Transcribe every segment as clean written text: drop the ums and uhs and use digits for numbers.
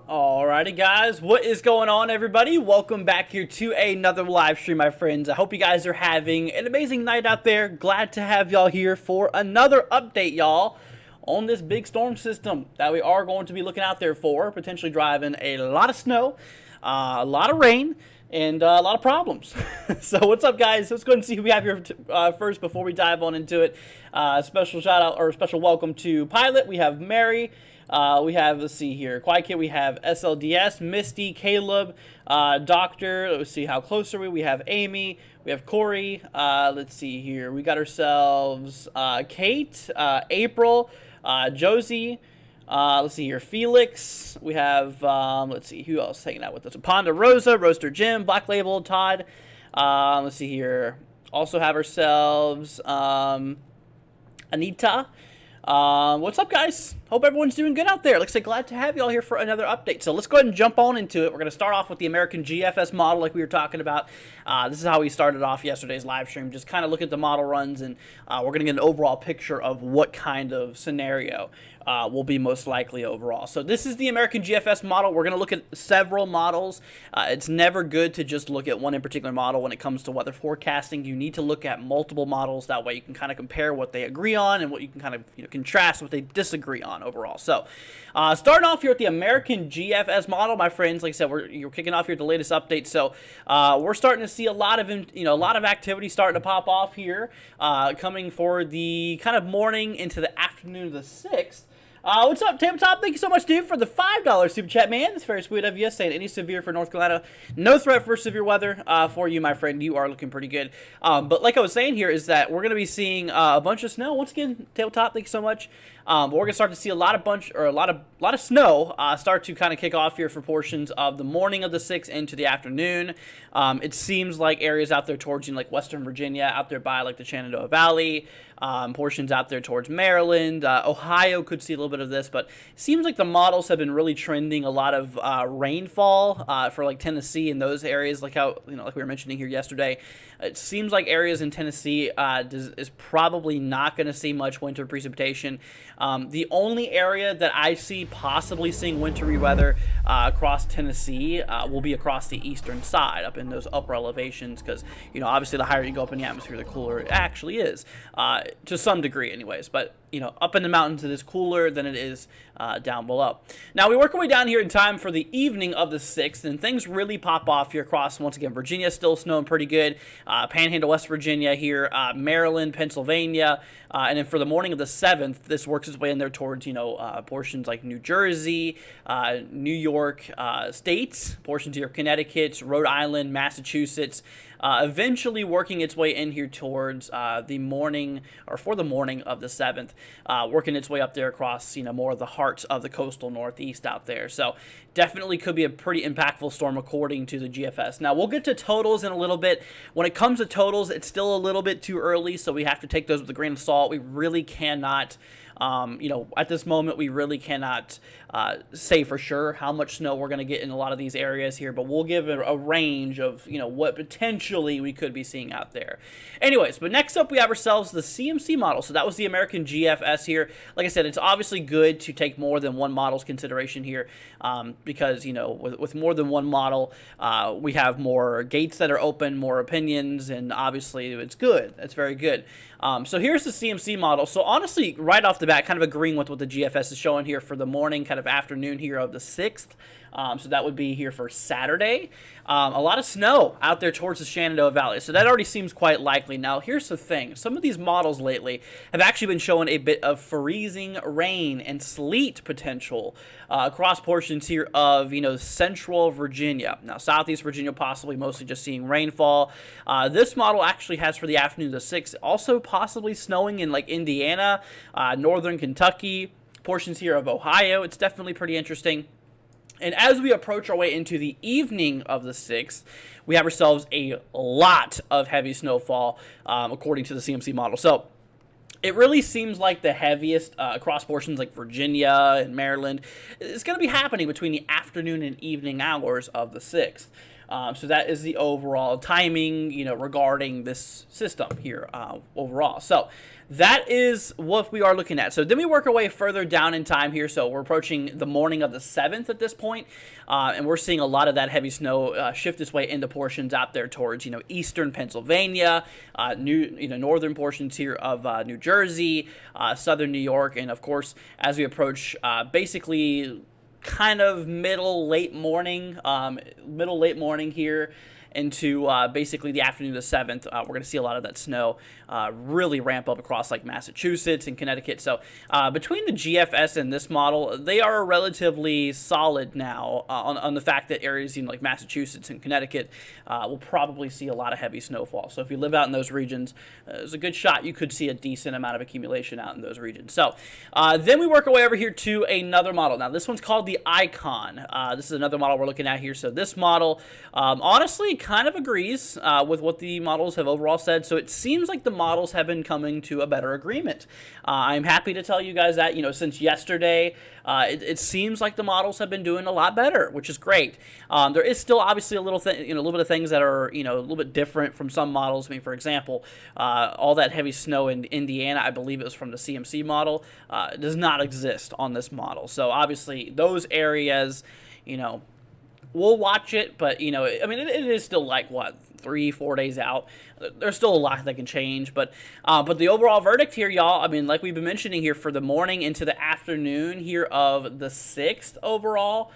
Alrighty guys, what is going on everybody? Welcome back here to another live stream, my friends. I hope you guys are having an amazing night out there. Glad to have y'all here for another update, y'all, on this big storm system that we are going to be looking out there for. Potentially driving a lot of snow, a lot of rain, and a lot of problems. So what's up guys? Let's go ahead and see who we have here first before we dive on into it. Special shout out or special welcome to Pilot. We have Mary. We have, let's see here, Quiet Kid, we have SLDS, Misty, Caleb, Doctor, let's see, how close are we? We have Amy, we have Corey, let's see here, we got ourselves Kate, April, Josie, let's see here, Felix, we have, let's see, who else hanging out with us? Ponderosa, Roaster Jim, Black Label, Todd, let's see here, also have ourselves Anita. What's up guys? Hope everyone's doing good out there. Like I said, glad to have you all here for another update. So let's go ahead and jump on into it. We're going to start off with the American GFS model like we were talking about. This is how we started off yesterday's live stream. Just kind of look at the model runs, and we're going to get an overall picture of what kind of scenario will be most likely overall. So this is the American GFS model. We're going to look at several models. It's never good to just look at one in particular model when it comes to weather forecasting. You need to look at multiple models. That way you can kind of compare what they agree on and what you can kind of contrast what they disagree on overall. So starting off here with the American GFS model, my friends, like I said, you're kicking off here with the latest update. So we're starting to see a lot of activity starting to pop off here, coming for the kind of morning into the afternoon of the 6th. What's up, Tabletop? Thank you so much, dude, for the $5 super chat, man. It's very sweet of you. Saying any severe for North Carolina. No threat for severe weather for you, my friend. You are looking pretty good. But like I was saying here is that we're going to be seeing a bunch of snow. Once again, Tabletop, thank you so much. But we're going to start to see a lot of snow start to kind of kick off here for portions of the morning of the 6th into the afternoon. It seems like areas out there towards like Western Virginia, out there by like the Shenandoah Valley, portions out there towards Maryland, Ohio could see a little bit of this, but it seems like the models have been really trending a lot of rainfall for like Tennessee and those areas, like how like we were mentioning here yesterday. It seems like areas in Tennessee is probably not going to see much winter precipitation. The only area that I see possibly seeing wintry weather across Tennessee will be across the eastern side, up in those upper elevations, because obviously the higher you go up in the atmosphere, the cooler it actually is, to some degree anyways. But up in the mountains it is cooler than it is down below. Now we work our way down here in time for the evening of the 6th, and things really pop off here across, once again, Virginia still snowing pretty good, Panhandle, West Virginia here, Maryland, Pennsylvania, and then for the morning of the 7th, this works its way in there towards, portions like New Jersey, New York states, portions here of Connecticut, Rhode Island, Massachusetts, eventually working its way in here towards the morning, or for the morning of the 7th, working its way up there across, more of the heart of the coastal northeast out there. So definitely could be a pretty impactful storm according to the GFS. Now, we'll get to totals in a little bit. When it comes to totals, it's still a little bit too early, so we have to take those with a grain of salt. We really cannot, at this moment, we really cannot say for sure how much snow we're going to get in a lot of these areas here, but we'll give it a range of, what potentially we could be seeing out there. Anyways, but next up we have ourselves the CMC model. So that was the American GFS here. Like I said, it's obviously good to take more than one model's consideration here, because, with more than one model, we have more gates that are open, more opinions, and obviously it's good. That's very good. So here's the CMC model. So honestly, right off the bat, kind of agreeing with what the GFS is showing here for the morning, kind of afternoon here of the 6th. So that would be here for Saturday. A lot of snow out there towards the Shenandoah Valley. So that already seems quite likely. Now, here's the thing. Some of these models lately have actually been showing a bit of freezing rain and sleet potential across portions here of, central Virginia. Now, southeast Virginia possibly mostly just seeing rainfall. This model actually has for the afternoon of the 6th also possibly snowing in like Indiana, northern Kentucky, portions here of Ohio. It's definitely pretty interesting. And as we approach our way into the evening of the 6th, we have ourselves a lot of heavy snowfall, according to the CMC model. So it really seems like the heaviest across portions like Virginia and Maryland is going to be happening between the afternoon and evening hours of the 6th. So that is the overall timing, regarding this system here overall. So that is what we are looking at. So then we work our way further down in time here. So we're approaching the morning of the 7th at this point, and we're seeing a lot of that heavy snow shift its way into portions out there towards, eastern Pennsylvania, northern portions here of New Jersey, southern New York, and of course, as we approach basically kind of late morning here into basically the afternoon of the 7th. We're going to see a lot of that snow really ramp up across like Massachusetts and Connecticut. So between the GFS and this model, they are relatively solid now on the fact that areas like Massachusetts and Connecticut will probably see a lot of heavy snowfall. So if you live out in those regions, there's a good shot you could see a decent amount of accumulation out in those regions. So then we work our way over here to another model. Now this one's called the Icon. This is another model we're looking at here. So this model, honestly, kind of agrees with what the models have overall said. So it seems like the models have been coming to a better agreement. I'm happy to tell you guys that, since yesterday, it seems like the models have been doing a lot better, which is great. There is still obviously a little bit of things that are, a little bit different from some models. I mean, for example, all that heavy snow in Indiana, I believe it was from the CMC model, does not exist on this model. So obviously those areas, we'll watch it, but, it is still like, 3-4 days out. There's still a lot that can change, but the overall verdict here, y'all, like we've been mentioning here, for the morning into the afternoon here of the 6th overall,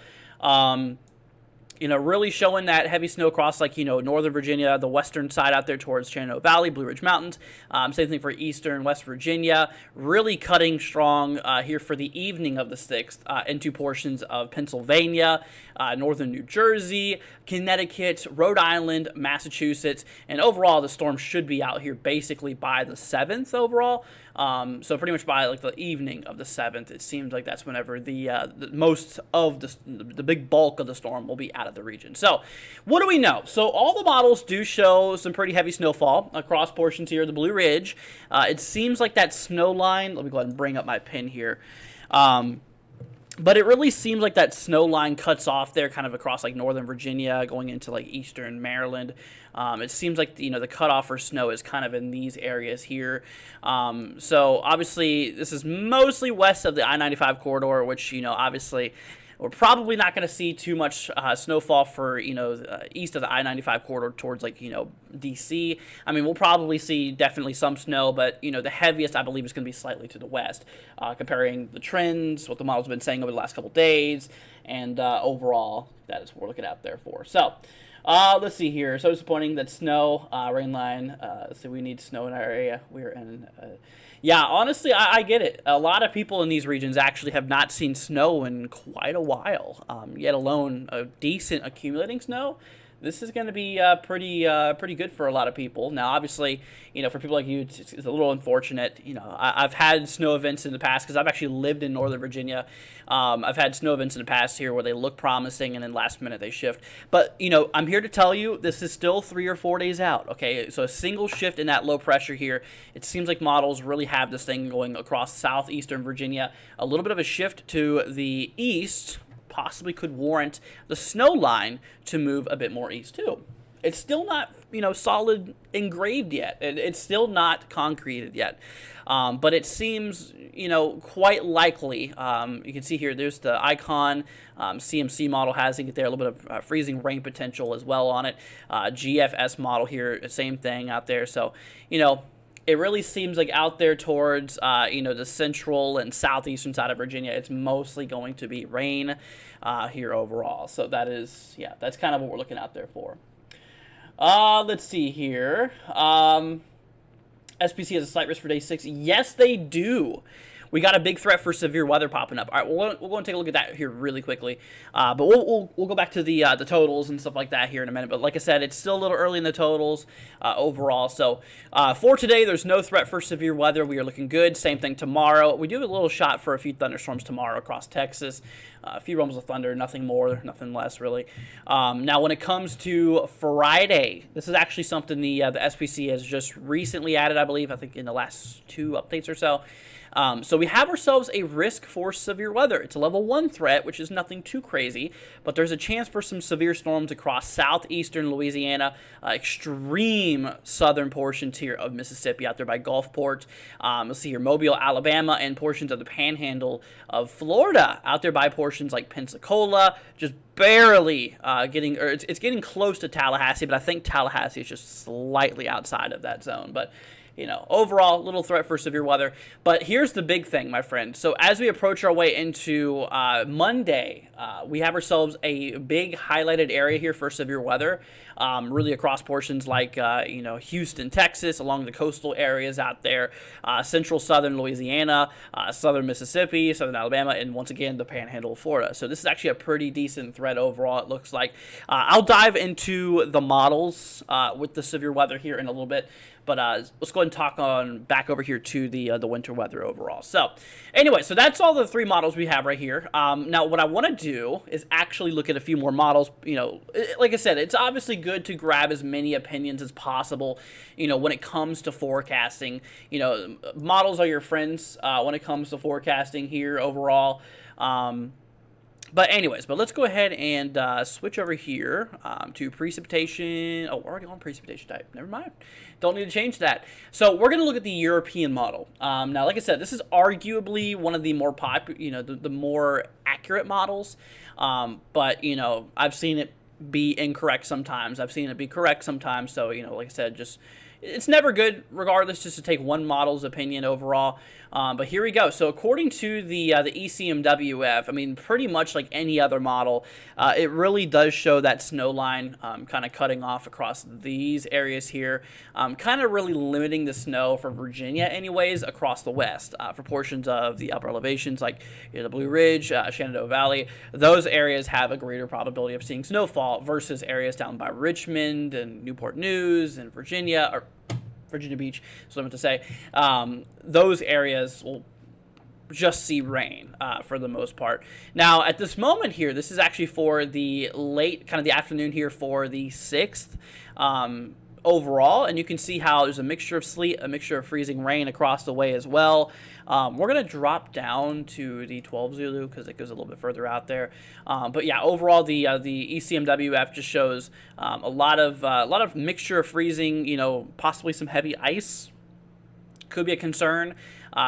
really showing that heavy snow across, like, northern Virginia, the western side out there towards Shenandoah Valley, Blue Ridge Mountains. Same thing for eastern West Virginia. Really cutting strong here for the evening of the 6th into portions of Pennsylvania, northern New Jersey, Connecticut, Rhode Island, Massachusetts, and overall the storm should be out here basically by the 7th overall. So pretty much by like the evening of the 7th, it seems like that's whenever the most of the big bulk of the storm will be out of the region. So what do we know? So all the models do show some pretty heavy snowfall across portions here of the Blue Ridge. It seems like that snow line, let me go ahead and bring up my pin here. But it really seems like that snow line cuts off there kind of across like northern Virginia going into like eastern Maryland. It seems like, the cutoff for snow is kind of in these areas here. So obviously this is mostly west of the I-95 corridor, which, obviously we're probably not going to see too much snowfall for, east of the I-95 corridor towards like, D.C. We'll probably see definitely some snow, but, the heaviest I believe is going to be slightly to the west, comparing the trends, what the models have been saying over the last couple days, and overall, that is what we're looking out there for. So, let's see here. So disappointing that snow, rain line, so we need snow in our area. We're in, yeah, honestly, I get it. A lot of people in these regions actually have not seen snow in quite a while, yet alone a decent accumulating snow. this is going to be pretty good for a lot of people. Now, obviously, for people like you, it's a little unfortunate. I've had snow events in the past because I've actually lived in Northern Virginia. I've had snow events in the past here where they look promising and then last minute they shift. But, I'm here to tell you this is still 3 or 4 days out, okay? So a single shift in that low pressure here, it seems like models really have this thing going across southeastern Virginia. A little bit of a shift to the east possibly could warrant the snow line to move a bit more east too. It's still not, solid engraved yet. It's still not concreted yet. But it seems, quite likely. You can see here, there's the icon. CMC model has it there, a little bit of freezing rain potential as well on it. GFS model here, same thing out there. So, it really seems like out there towards, the central and southeastern side of Virginia, it's mostly going to be rain here overall. So that's kind of what we're looking out there for. Let's see here. SPC has a slight risk for day 6. Yes, they do. We got a big threat for severe weather popping up. All right, we'll go and take a look at that here really quickly. But we'll go back to the totals and stuff like that here in a minute. But like I said, it's still a little early in the totals overall. So for today, there's no threat for severe weather. We are looking good. Same thing tomorrow. We do have a little shot for a few thunderstorms tomorrow across Texas. A few rumbles of thunder, nothing more, nothing less, really. Now, when it comes to Friday, this is actually something the SPC has just recently added, I believe, I think in the last 2 updates or so. So we have ourselves a risk for severe weather. It's a level 1 threat, which is nothing too crazy, but there's a chance for some severe storms across southeastern Louisiana, extreme southern portions here of Mississippi out there by Gulfport. You'll see here Mobile, Alabama, and portions of the panhandle of Florida out there by portions like Pensacola, just barely it's getting close to Tallahassee, but I think Tallahassee is just slightly outside of that zone. But overall, little threat for severe weather. But here's the big thing, my friend. So as we approach our way into Monday, we have ourselves a big highlighted area here for severe weather, really across portions like, Houston, Texas, along the coastal areas out there, central southern Louisiana, southern Mississippi, southern Alabama, and once again, the panhandle of Florida. So this is actually a pretty decent threat overall, it looks like. I'll dive into the models with the severe weather here in a little bit. But let's go ahead and talk on back over here to the winter weather overall. So anyway, so that's all the 3 models we have right here. Now, what I want to do is actually look at a few more models. Like I said, it's obviously good to grab as many opinions as possible, when it comes to forecasting. Models are your friends when it comes to forecasting here overall. But let's go ahead and switch over here to precipitation. Oh, we're already on precipitation type. Never mind. Don't need to change that. So we're going to look at the European model. Now, like I said, this is arguably one of the more the more accurate models. But, I've seen it be incorrect sometimes. I've seen it be correct sometimes. So, like I said, it's never good, regardless, just to take one model's opinion overall. But here we go. So according to the ECMWF, pretty much like any other model, it really does show that snow line kind of cutting off across these areas here, kind of really limiting the snow for Virginia anyways across the west. For portions of the upper elevations like the Blue Ridge, Shenandoah Valley, those areas have a greater probability of seeing snowfall versus areas down by Richmond and Newport News and Virginia Beach, so I meant to say, those areas will just see rain for the most part. Now, at this moment here, this is actually for the late, kind of the afternoon here for the 6th overall, and you can see how there's a mixture of sleet, a mixture of freezing rain across the way as well. We're going to drop down to the 12 Zulu because it goes a little bit further out there. But yeah, overall, the ECMWF just shows a lot of mixture of freezing, possibly some heavy ice. Could be a concern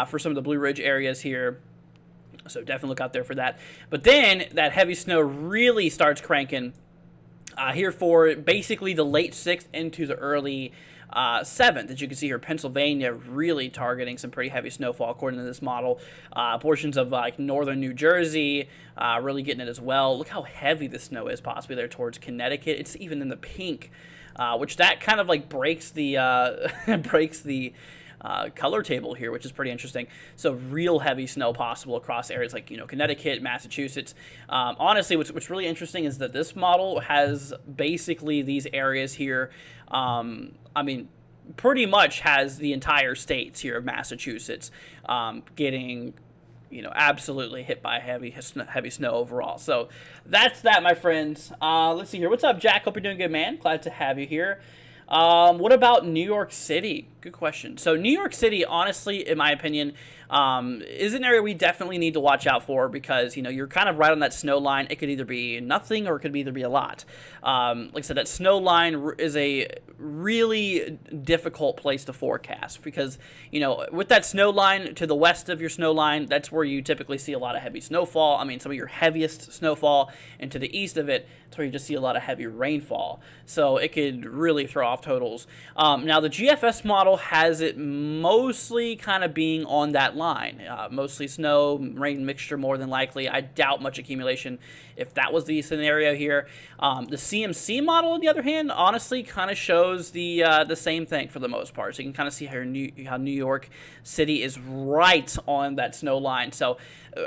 for some of the Blue Ridge areas here. So definitely look out there for that. But then that heavy snow really starts cranking here for basically the late 6th into the early 7th. As you can see here, Pennsylvania really targeting some pretty heavy snowfall according to this model. Portions of like northern New Jersey really getting it as well. Look how heavy the snow is possibly there towards Connecticut. It's even in the pink, which that kind of like breaks the color table here, which is pretty interesting. So real heavy snow possible across areas like, Connecticut, Massachusetts. Honestly, what's really interesting is that this model has basically these areas here. Pretty much has the entire states here of Massachusetts getting absolutely hit by heavy snow overall. So that's that, my friends. Let's see here. What's up, Jack? Hope you're doing good, man. Glad to have you here. What about New York City? Good question. So New York City, honestly, in my opinion, is an area we definitely need to watch out for because, you're kind of right on that snow line. It could either be nothing or it could either be a lot. Like I said, that snow line is a really difficult place to forecast because, with that snow line to the west of your snow line, that's where you typically see a lot of heavy snowfall. Some of your heaviest snowfall, and to the east of it, it's where you just see a lot of heavy rainfall. So it could really throw off totals. Now, the GFS model has it mostly kind of being on that line. Mostly snow, rain mixture more than likely. I doubt much accumulation if that was the scenario here. The CMC model, on the other hand, honestly kind of shows the same thing for the most part. So you can kind of see how New York City is right on that snow line. So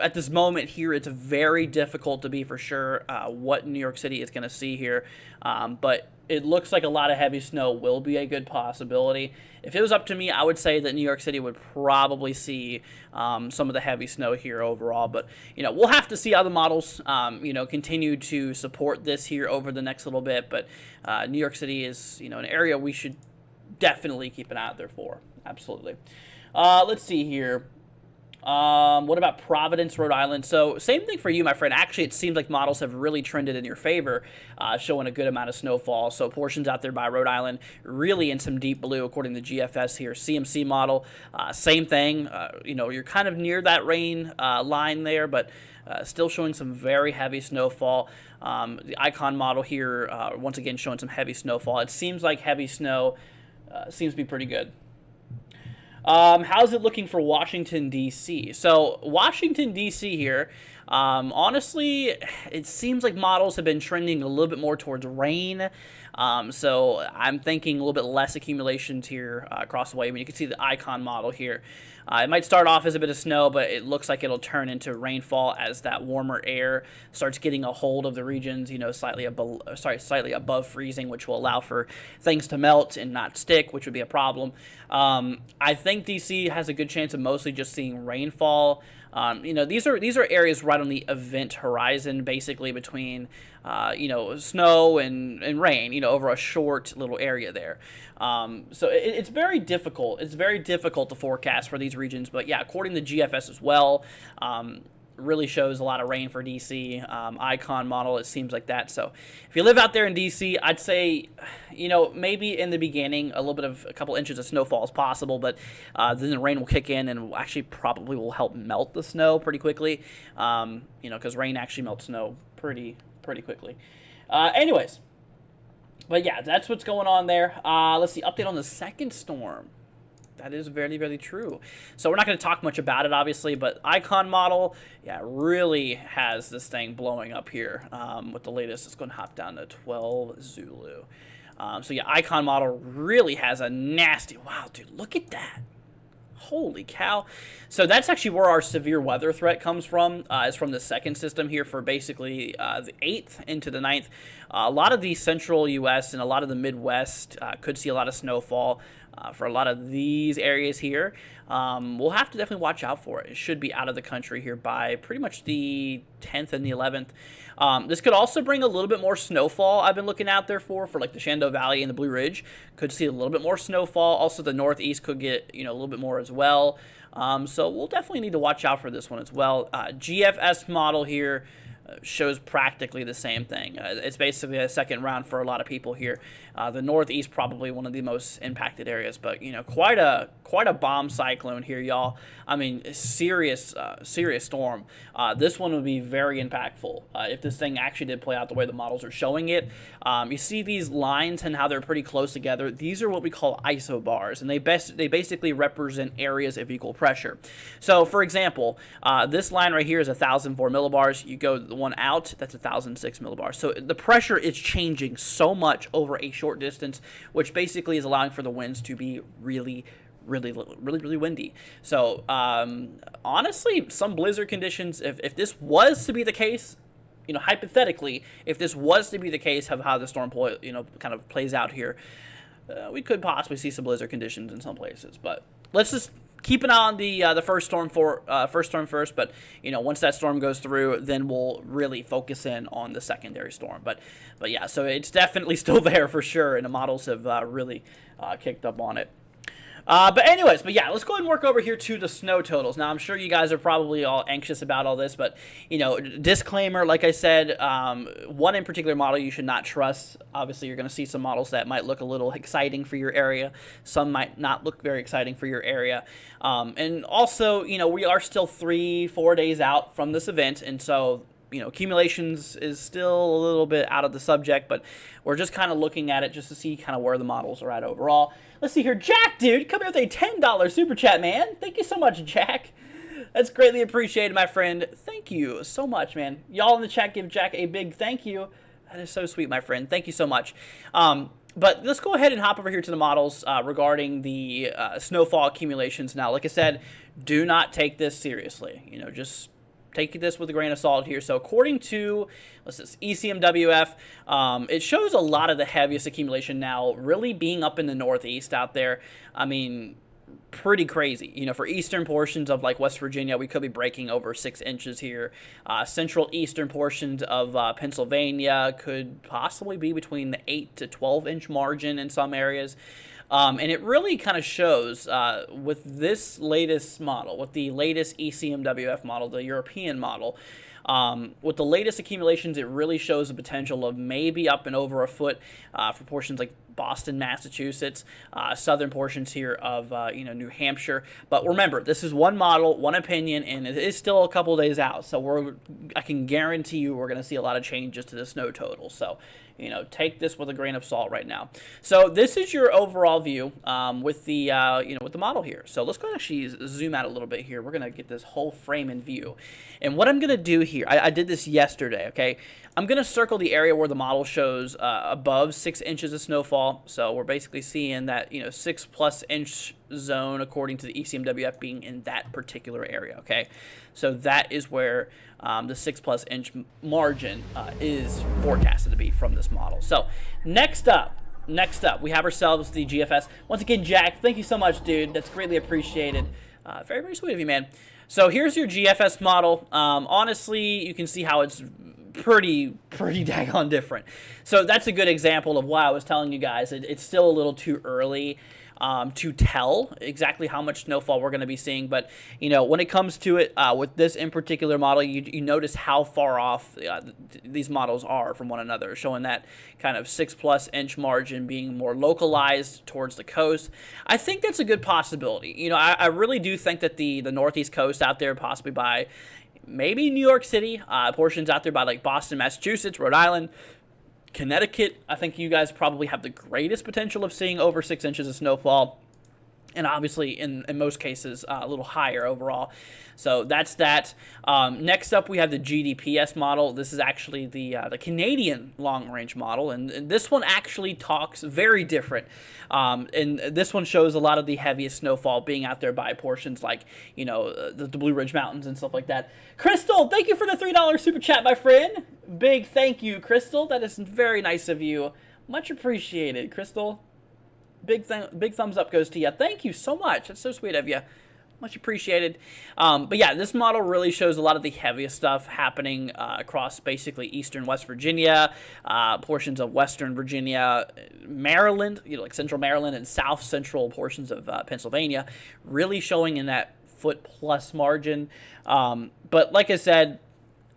at this moment here, it's very difficult to be for sure what New York City is going to see here. But it looks like a lot of heavy snow will be a good possibility. If it was up to me, I would say that New York City would probably see some of the heavy snow here overall. But, we'll have to see how the models, continue to support this here over the next little bit. But New York City is, an area we should definitely keep an eye out there for. Absolutely. Let's see here. What about Providence, Rhode Island? So same thing for you, my friend. Actually, it seems like models have really trended in your favor, showing a good amount of snowfall. So portions out there by Rhode Island, really in some deep blue, according to GFS here. CMC model, same thing. You're kind of near that rain line there, but still showing some very heavy snowfall. The Icon model here, once again, showing some heavy snowfall. It seems like heavy snow seems to be pretty good. How's it looking for Washington, D.C.? So Washington, D.C. here, honestly, it seems like models have been trending a little bit more towards rain. So I'm thinking a little bit less accumulations here across the way. You can see the Icon model here. It might start off as a bit of snow, but it looks like it'll turn into rainfall as that warmer air starts getting a hold of the regions, slightly above freezing, which will allow for things to melt and not stick, which would be a problem. I think DC has a good chance of mostly just seeing rainfall. These are areas right on the event horizon, basically between, snow and rain, over a short little area there. So it's very difficult. It's very difficult to forecast for these regions. But yeah, according to GFS as well, really shows a lot of rain for DC. Icon model, it seems like that. So if you live out there in DC, I'd say, maybe in the beginning a couple inches of snowfall is possible, but then the rain will kick in and actually probably will help melt the snow pretty quickly. Because rain actually melts snow pretty quickly. Anyways, but yeah, that's what's going on there. Let's see, update on the second storm. That is very, very true. So we're not going to talk much about it, obviously, but Icon model, yeah, really has this thing blowing up here with the latest. It's going to hop down to 12 Zulu. So yeah, Icon model really has a nasty, wow, dude, look at that. Holy cow. So that's actually where our severe weather threat comes from, is from the second system here for basically the 8th into the 9th. A lot of the central U.S. and a lot of the Midwest could see a lot of snowfall for a lot of these areas here. We'll have to definitely watch out for it. It should be out of the country here by pretty much the 10th and the 11th. This could also bring a little bit more snowfall. I've been looking out there for like the Shenandoah Valley and the Blue Ridge. Could see a little bit more snowfall. Also, the Northeast could get a little bit more as well. So we'll definitely need to watch out for this one as well. GFS model here shows practically the same thing. It's basically a second round for a lot of people here. The Northeast probably one of the most impacted areas, but quite a bomb cyclone here, y'all. Serious storm. This one would be very impactful if this thing actually did play out the way the models are showing it. You see these lines and how they're pretty close together. These are what we call isobars, and they basically represent areas of equal pressure. So, for example, this line right here is 1,004 millibars. You go the one out, that's 1,006 millibars. So the pressure is changing so much over a short distance, which basically is allowing for the winds to be really, really windy. So honestly, some blizzard conditions, if this was to be the case, hypothetically, if this was to be the case of how the storm kind of plays out here, we could possibly see some blizzard conditions in some places. But let's just keep an eye on the first storm first. But once that storm goes through, then we'll really focus in on the secondary storm. But yeah, so it's definitely still there for sure, and the models have really kicked up on it. But yeah, let's go ahead and work over here to the snow totals. Now, I'm sure you guys are probably all anxious about all this, but, disclaimer, like I said, one in particular model you should not trust. Obviously, you're going to see some models that might look a little exciting for your area. Some might not look very exciting for your area. And also, we are still 3-4 days out from this event, and so accumulations is still a little bit out of the subject, but we're just kind of looking at it just to see kind of where the models are at overall. Let's see here. Jack, dude, come here with a $10 super chat, man. Thank you so much, Jack. That's greatly appreciated, my friend. Thank you so much, man. Y'all in the chat give Jack a big thank you. That is so sweet, my friend. Thank you so much. But let's go ahead and hop over here to the models regarding the snowfall accumulations. Now, like I said, do not take this seriously. Just take this with a grain of salt here. So according to, ECMWF, it shows a lot of the heaviest accumulation now really being up in the northeast out there. I mean, pretty crazy. For eastern portions of like West Virginia, we could be breaking over 6 inches here. Central eastern portions of Pennsylvania could possibly be between the 8 to 12 inch margin in some areas. And it really kind of shows with this latest model, with the latest ECMWF model, the European model, with the latest accumulations, it really shows the potential of maybe up and over a foot for portions like Boston, Massachusetts, southern portions here of New Hampshire. But remember, this is one model, one opinion, and it is still a couple days out. So I can guarantee you we're going to see a lot of changes to the snow total. So take this with a grain of salt right now. So this is your overall view with the with the model here. So let's go and actually zoom out a little bit here. We're gonna get this whole frame in view. And what I'm gonna do here, I did this yesterday. Okay, I'm gonna circle the area where the model shows above 6 inches of snowfall. So we're basically seeing that 6+ inch zone according to the ECMWF being in that particular area. Okay, so that is where the 6+ inch margin is forecasted to be from this model. So next up, we have ourselves the GFS. Once again, Jack, thank you so much, dude. That's greatly appreciated. Very, very sweet of you, man. So here's your GFS model. Honestly, you can see how it's pretty daggone different. So that's a good example of why I was telling you guys it's still a little too early to tell exactly how much snowfall we're going to be seeing. But, when it comes to it, with this in particular model, you notice how far off these models are from one another, showing that kind of 6+ inch margin being more localized towards the coast. I think that's a good possibility. I really do think that the northeast coast out there, possibly by maybe New York City, portions out there by like Boston, Massachusetts, Rhode Island, Connecticut, I think you guys probably have the greatest potential of seeing over 6 inches of snowfall. And obviously, in most cases, a little higher overall. So that's that. Next up, we have the GDPS model. This is actually the Canadian long-range model. And this one actually talks very different. And this one shows a lot of the heaviest snowfall being out there by portions like, the Blue Ridge Mountains and stuff like that. Crystal, thank you for the $3 super chat, my friend. Big thank you, Crystal. That is very nice of you. Much appreciated, Crystal. Big thumbs up goes to you. Thank you so much. That's so sweet of you. Much appreciated. But yeah, this model really shows a lot of the heaviest stuff happening across basically eastern West Virginia, portions of western Virginia, Maryland, like central Maryland and south central portions of Pennsylvania, really showing in that foot-plus margin. But like I said,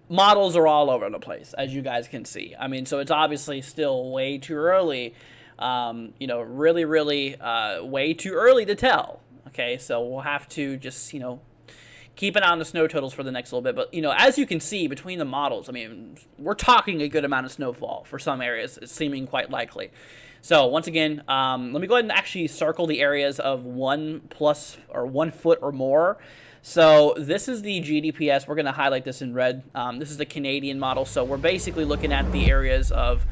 models are all over the place, as you guys can see. I mean, so it's obviously still way too early. Really way too early to tell. Okay, so we'll have to just, keep an eye on the snow totals for the next little bit. But, as you can see between the models, I mean, we're talking a good amount of snowfall for some areas. It's seeming quite likely. So once again, let me go ahead and actually circle the areas of 1+ or 1 foot or more. So this is the GDPS. We're going to highlight this in red. This is the Canadian model. So we're basically looking at the areas of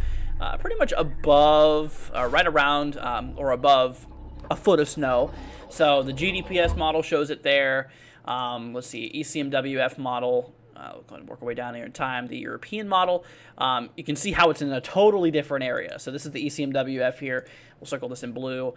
pretty much above, right around or above a foot of snow. So the GDPS model shows it there. Let's see, ECMWF model. We're going to work our way down here in time. The European model, you can see how it's in a totally different area. So this is the ECMWF here. We'll circle this in blue.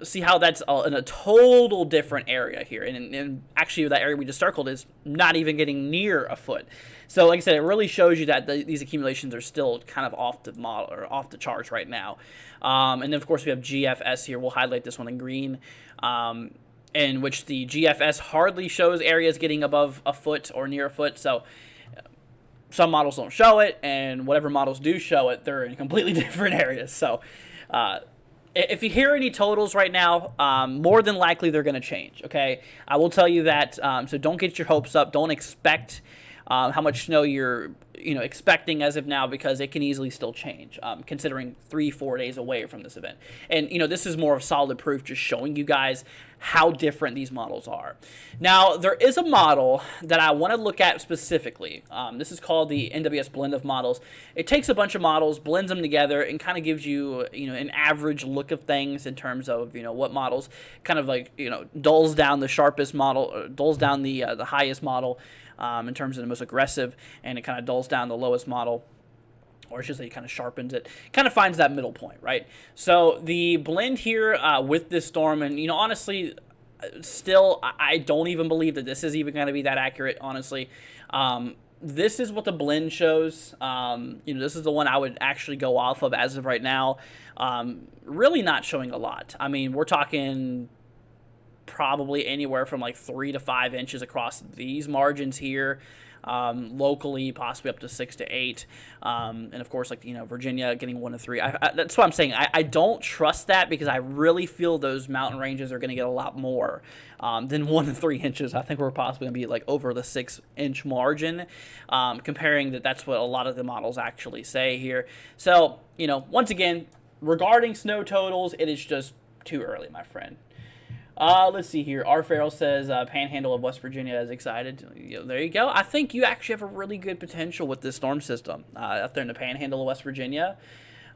See how that's in a total different area here. And actually, that area we just circled is not even getting near a foot. So like I said, it really shows you that these accumulations are still kind of off the model or off the charts right now. And then, of course, we have GFS here. We'll highlight this one in green. In which the GFS hardly shows areas getting above a foot or near a foot. So some models don't show it, and whatever models do show it, they're in completely different areas. So if you hear any totals right now, more than likely they're going to change, okay? I will tell you that, so don't get your hopes up. Don't expect how much snow you're expecting as of now, because it can easily still change, considering 3-4 days away from this event. And this is more of solid proof, just showing you guys how different these models are. Now, there is a model that I want to look at specifically. This is called the NWS blend of models. It takes a bunch of models, blends them together, and kind of gives you an average look of things in terms of what models kind of like dulls down the sharpest model, or dulls down the highest model in terms of the most aggressive, and it kind of dulls down the lowest model, or I should say kind of sharpens it, kind of finds that middle point, right? So the blend here with this storm, and honestly, still, I don't even believe that this is even going to be that accurate, honestly. This is what the blend shows. This is the one I would actually go off of as of right now. Really not showing a lot. I mean, we're talking probably anywhere from like 3 to 5 inches across these margins here. Locally, possibly up to 6 to 8, and of course, like Virginia getting 1 to 3. That's what I'm saying. I don't trust that, because I really feel those mountain ranges are going to get a lot more than 1 to 3 inches. I think we're possibly going to be like over the 6-inch margin, comparing that's what a lot of the models actually say here. So once again, regarding snow totals, it is just too early, my friend. Let's see here. R. Farrell says Panhandle of West Virginia is excited. There you go. I think you actually have a really good potential with this storm system out there in the Panhandle of West Virginia.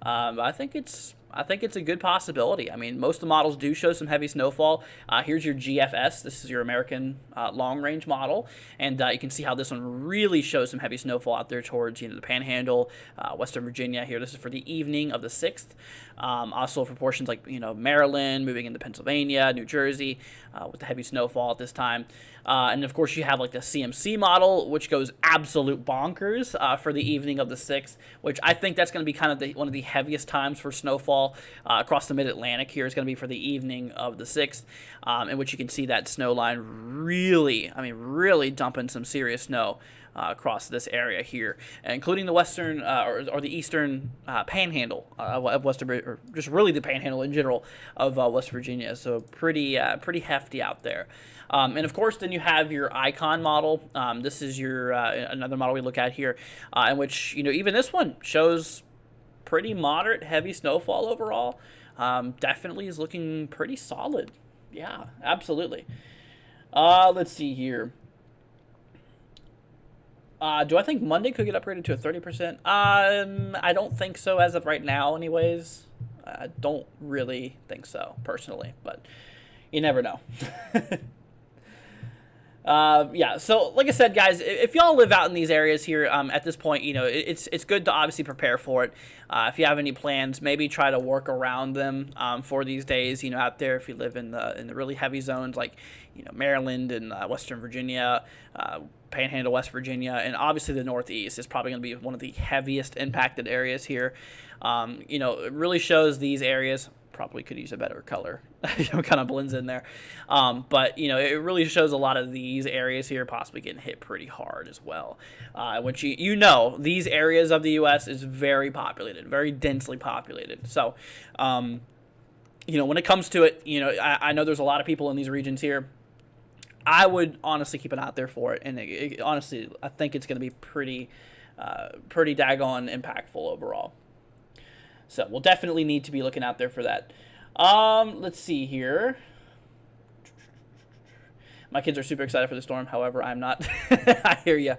I think it's a good possibility. I mean, most of the models do show some heavy snowfall. Here's your GFS. This is your American long-range model, and you can see how this one really shows some heavy snowfall out there towards the Panhandle, Western Virginia. Here, this is for the evening of the 6th. Also for portions like Maryland, moving into Pennsylvania, New Jersey, with the heavy snowfall at this time. And of course, you have like the CMC model, which goes absolute bonkers for the evening of the 6th, which I think that's going to be kind of one of the heaviest times for snowfall across the mid-Atlantic. Here is going to be for the evening of the 6th, in which you can see that snow line really dumping some serious snow across this area here, including the western or the eastern panhandle of Western, or just really the panhandle in general of West Virginia. So pretty hefty out there. And of course, then you have your Icon model. This is your another model we look at here, in which even this one shows pretty moderate heavy snowfall overall. Definitely is looking pretty solid. Yeah, absolutely. Let's see here. Do I think Monday could get upgraded to a 30%? I don't think so as of right now, anyways. I don't really think so, personally, but you never know. Yeah, so like I said, guys, if y'all live out in these areas here, at this point, it's good to obviously prepare for it. If you have any plans, maybe try to work around them for these days. Out there, if you live in the really heavy zones like Maryland and Western Virginia, Panhandle, West Virginia, and obviously the Northeast is probably going to be one of the heaviest impacted areas here. It really shows these areas. Probably could use a better color, kind of blends in there. But it really shows a lot of these areas here possibly getting hit pretty hard as well. Which these areas of the U.S. is very populated, very densely populated. So, when it comes to it, I know there's a lot of people in these regions here. I would honestly keep an eye out there for it, and honestly, I think it's going to be pretty daggone impactful overall. So we'll definitely need to be looking out there for that. Let's see here. My kids are super excited for the storm. However, I'm not. I hear you.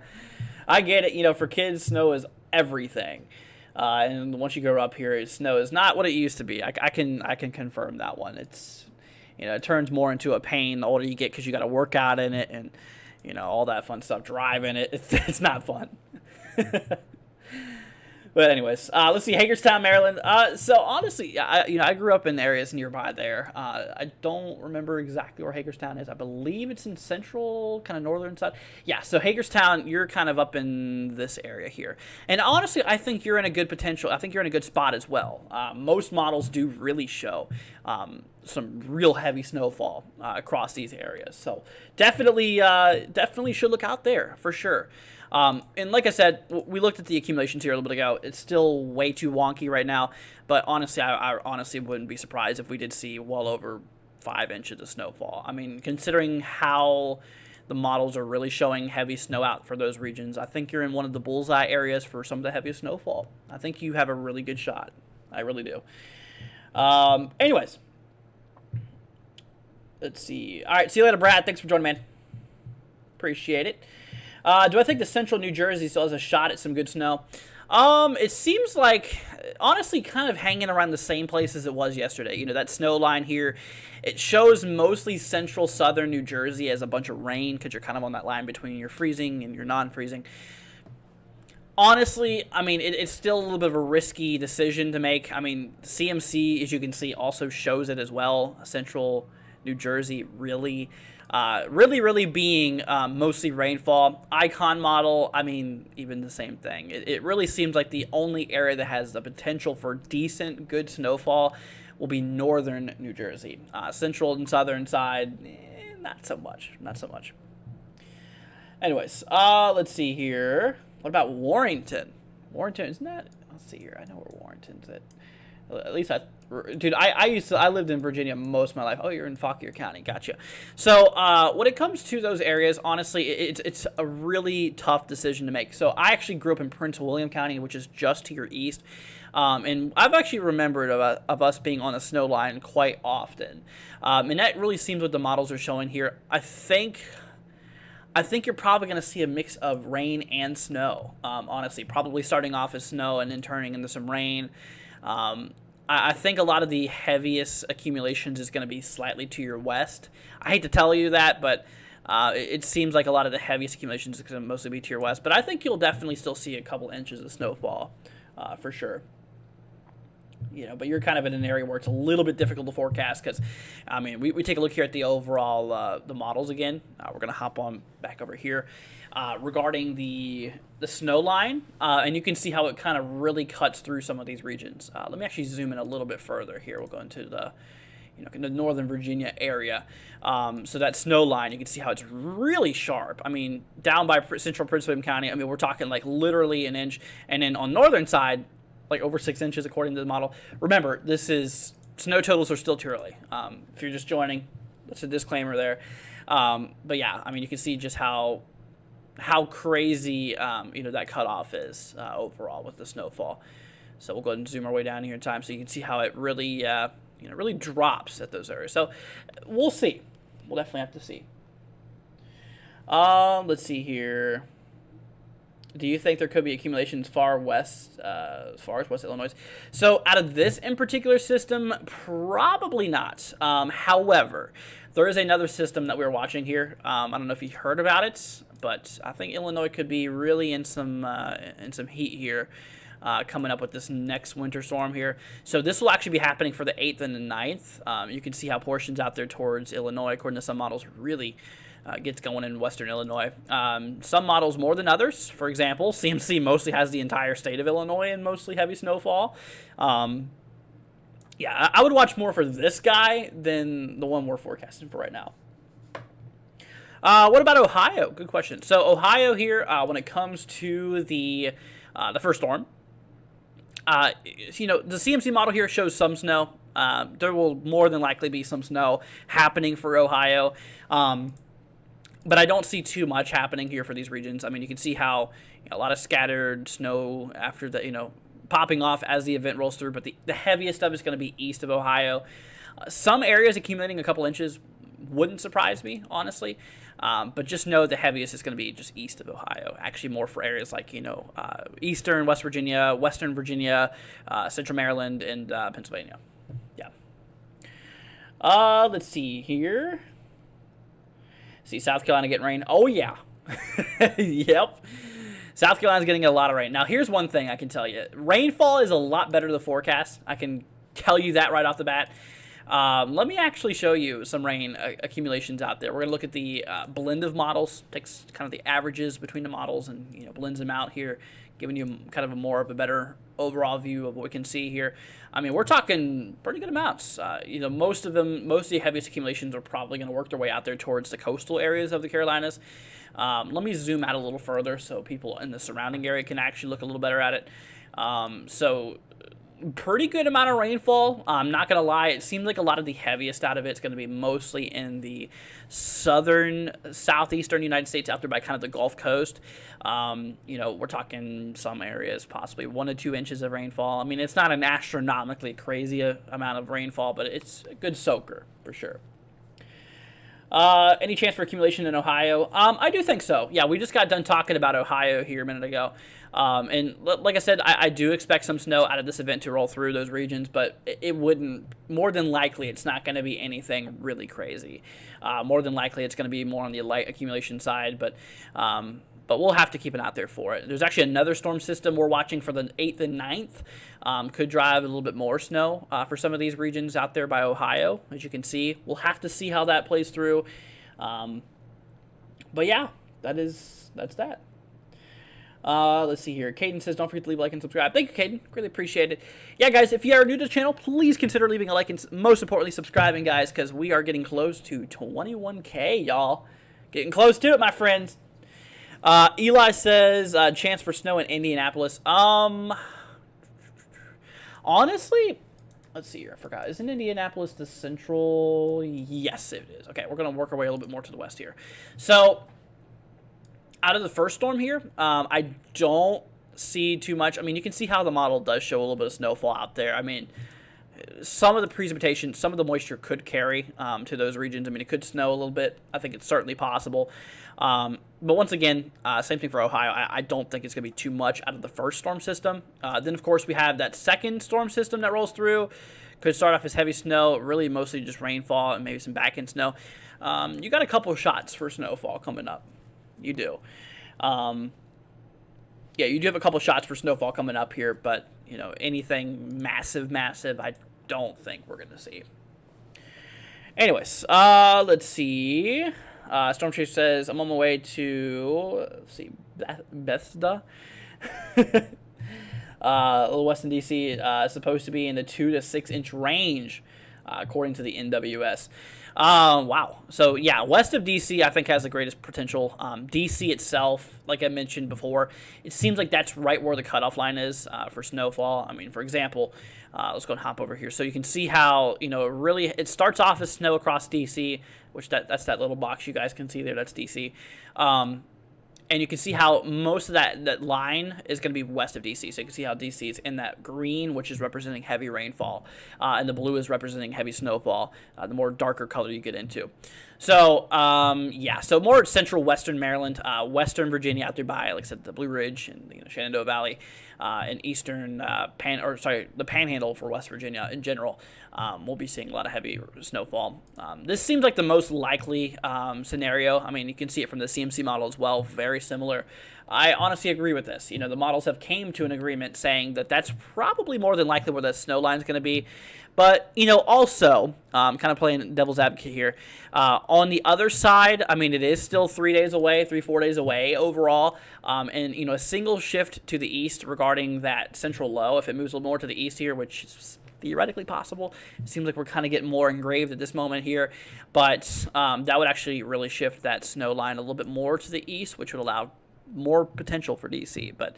I get it. For kids, snow is everything. And once you go up here, snow is not what it used to be. I can confirm that one. It's, it turns more into a pain the older you get because you got to work out in it and, all that fun stuff. Driving it, it's not fun. But anyways, let's see, Hagerstown, Maryland. So honestly, I grew up in areas nearby there. I don't remember exactly where Hagerstown is. I believe it's in central, kind of northern side. Yeah, so Hagerstown, you're kind of up in this area here. And honestly, I think you're in a good potential. I think you're in a good spot as well. Most models do really show some real heavy snowfall across these areas. So definitely should look out there for sure. And like I said, we looked at the accumulations here a little bit ago. It's still way too wonky right now, but honestly, I honestly wouldn't be surprised if we did see well over 5 inches of snowfall. I mean, considering how the models are really showing heavy snow out for those regions, I think you're in one of the bullseye areas for some of the heaviest snowfall. I think you have a really good shot. I really do. Anyways, let's see. All right, see you later, Brad. Thanks for joining, man. Appreciate it. Do I think the central New Jersey still has a shot at some good snow? It seems like, honestly, kind of hanging around the same place as it was yesterday. That snow line here, it shows mostly central southern New Jersey as a bunch of rain because you're kind of on that line between your freezing and your non-freezing. Honestly, I mean, it's still a little bit of a risky decision to make. I mean, CMC, as you can see, also shows it as well. Central New Jersey really being mostly rainfall. Icon model, I mean, even the same thing. It really seems like the only area that has the potential for decent, good snowfall will be northern New Jersey. Central and southern side, not so much. Anyways, let's see here. What about Warrington? Warrington, isn't that? Let's see here. I know where Warrington's at. At least I lived in Virginia most of my life. Oh, you're in Fauquier County. Gotcha. So when it comes to those areas, honestly, it's a really tough decision to make. So I actually grew up in Prince William County, which is just to your east. And I've actually remembered of us being on a snow line quite often. And that really seems what the models are showing here. I think you're probably going to see a mix of rain and snow, honestly. Probably starting off as snow and then turning into some rain. I think a lot of the heaviest accumulations is going to be slightly to your west. I hate to tell you that, but it seems like a lot of the heaviest accumulations is going to mostly be to your west. But I think you'll definitely still see a couple inches of snowfall for sure. But you're kind of in an area where it's a little bit difficult to forecast because, I mean, we take a look here at the overall the models again. We're going to hop on back over here regarding the snow line, and you can see how it kind of really cuts through some of these regions. Let me actually zoom in a little bit further here. We'll go into the northern Virginia area. So that snow line, you can see how it's really sharp. I mean, down by central Prince William County, I mean, we're talking like literally an inch, and then on northern side, like over 6 inches according to the model. Remember, snow totals are still too early. If you're just joining, that's a disclaimer there. But yeah, I mean, you can see just how crazy that cutoff is overall with the snowfall. So we'll go ahead and zoom our way down here in time so you can see how it really really drops at those areas. So we'll see. We'll definitely have to see. Let's see here. Do you think there could be accumulations far west, as far as West Illinois? So out of this in particular system, probably not. However, there is another system that we're watching here. I don't know if you heard about it, but I think Illinois could be really in some heat here coming up with this next winter storm here. So this will actually be happening for the 8th and the 9th. You can see how portions out there towards Illinois, according to some models, really gets going in western Illinois. Some models more than others. For example, CMC mostly has the entire state of Illinois in mostly heavy snowfall. Yeah, I would watch more for this guy than the one we're forecasting for right now. What about Ohio? Good question. So Ohio here, when it comes to the first storm, the CMC model here shows some snow. There will more than likely be some snow happening for Ohio. But I don't see too much happening here for these regions. I mean, you can see how a lot of scattered snow after the, popping off as the event rolls through. But the heaviest stuff is going to be east of Ohio. Some areas accumulating a couple inches wouldn't surprise me, honestly. But just know the heaviest is going to be just east of Ohio. Actually, more for areas like, eastern West Virginia, western Virginia, central Maryland, and Pennsylvania. Yeah. Let's see here. See, South Carolina getting rain. Oh, yeah. Yep. South Carolina's getting a lot of rain. Now, here's one thing I can tell you. Rainfall is a lot better than the forecast. I can tell you that right off the bat. Let me actually show you some rain accumulations out there. We're going to look at the blend of models, takes kind of the averages between the models and blends them out here, giving you kind of a more of a better overall view of what we can see here. I mean, we're talking pretty good amounts. Most of the heaviest accumulations are probably going to work their way out there towards the coastal areas of the Carolinas. Let me zoom out a little further so people in the surrounding area can actually look a little better at it. So pretty good amount of rainfall. I'm not going to lie. It seems like a lot of the heaviest out of it's going to be mostly in the southeastern United States out there by kind of the Gulf Coast. We're talking some areas, possibly 1 to 2 inches of rainfall. I mean, it's not an astronomically crazy amount of rainfall, but it's a good soaker for sure. Any chance for accumulation in Ohio? I do think so. Yeah, we just got done talking about Ohio here a minute ago. And like I said, I do expect some snow out of this event to roll through those regions, but it wouldn't, more than likely, it's not going to be anything really crazy. More than likely, it's going to be more on the light accumulation side, but we'll have to keep an eye out there for it. There's actually another storm system we're watching for the 8th and 9th. Could drive a little bit more snow for some of these regions out there by Ohio, as you can see. We'll have to see how that plays through. But yeah, that's that. Let's see here. Caden says, don't forget to leave a like and subscribe. Thank you, Caden. Really appreciate it. Yeah, guys, if you are new to the channel, please consider leaving a like and most importantly, subscribing, guys, because we are getting close to 21K, y'all. Getting close to it, my friends. Eli says, chance for snow in Indianapolis. Honestly, let's see here. I forgot. Isn't Indianapolis the central? Yes, it is. Okay, we're going to work our way a little bit more to the west here. So, out of the first storm here, I don't see too much. I mean, you can see how the model does show a little bit of snowfall out there. I mean, some of the precipitation, some of the moisture could carry to those regions. I mean, it could snow a little bit. I think it's certainly possible. But once again, same thing for Ohio. I don't think it's going to be too much out of the first storm system. Then, of course, we have that second storm system that rolls through. Could start off as heavy snow, really mostly just rainfall and maybe some back-end snow. You got a couple of shots for snowfall coming up. You do. Yeah, you do have a couple shots for snowfall coming up here, but, anything massive, I don't think we're going to see. Anyways, let's see. Storm Chase says, I'm on my way to, let's see, Bethesda. A little west in D.C. Supposed to be in the 2 to 6 inch range, according to the NWS. Wow. So, yeah, west of D.C., I think, has the greatest potential. D.C. itself, like I mentioned before, it seems like that's right where the cutoff line is for snowfall. I mean, for example, let's go and hop over here. So you can see how, it starts off as snow across D.C., which that's that little box you guys can see there. That's D.C. And you can see how most of that line is going to be west of D.C. So you can see how D.C. is in that green, which is representing heavy rainfall, and the blue is representing heavy snowfall, the more darker color you get into. So, yeah, so more central western Maryland, western Virginia out there by, like I said, the Blue Ridge and the Shenandoah Valley, and eastern the Panhandle for West Virginia in general. We'll be seeing a lot of heavy snowfall. This seems like the most likely scenario. I mean, you can see it from the CMC model as well, very similar. I honestly agree with this. The models have came to an agreement saying that that's probably more than likely where the snow line is going to be. But, also, kind of playing devil's advocate here, on the other side, I mean, it is still 4 days away overall, and, a single shift to the east regarding that central low, if it moves a little more to the east here, which is theoretically possible, it seems like we're kind of getting more engraved at this moment here, but that would actually really shift that snow line a little bit more to the east, which would allow more potential for DC, but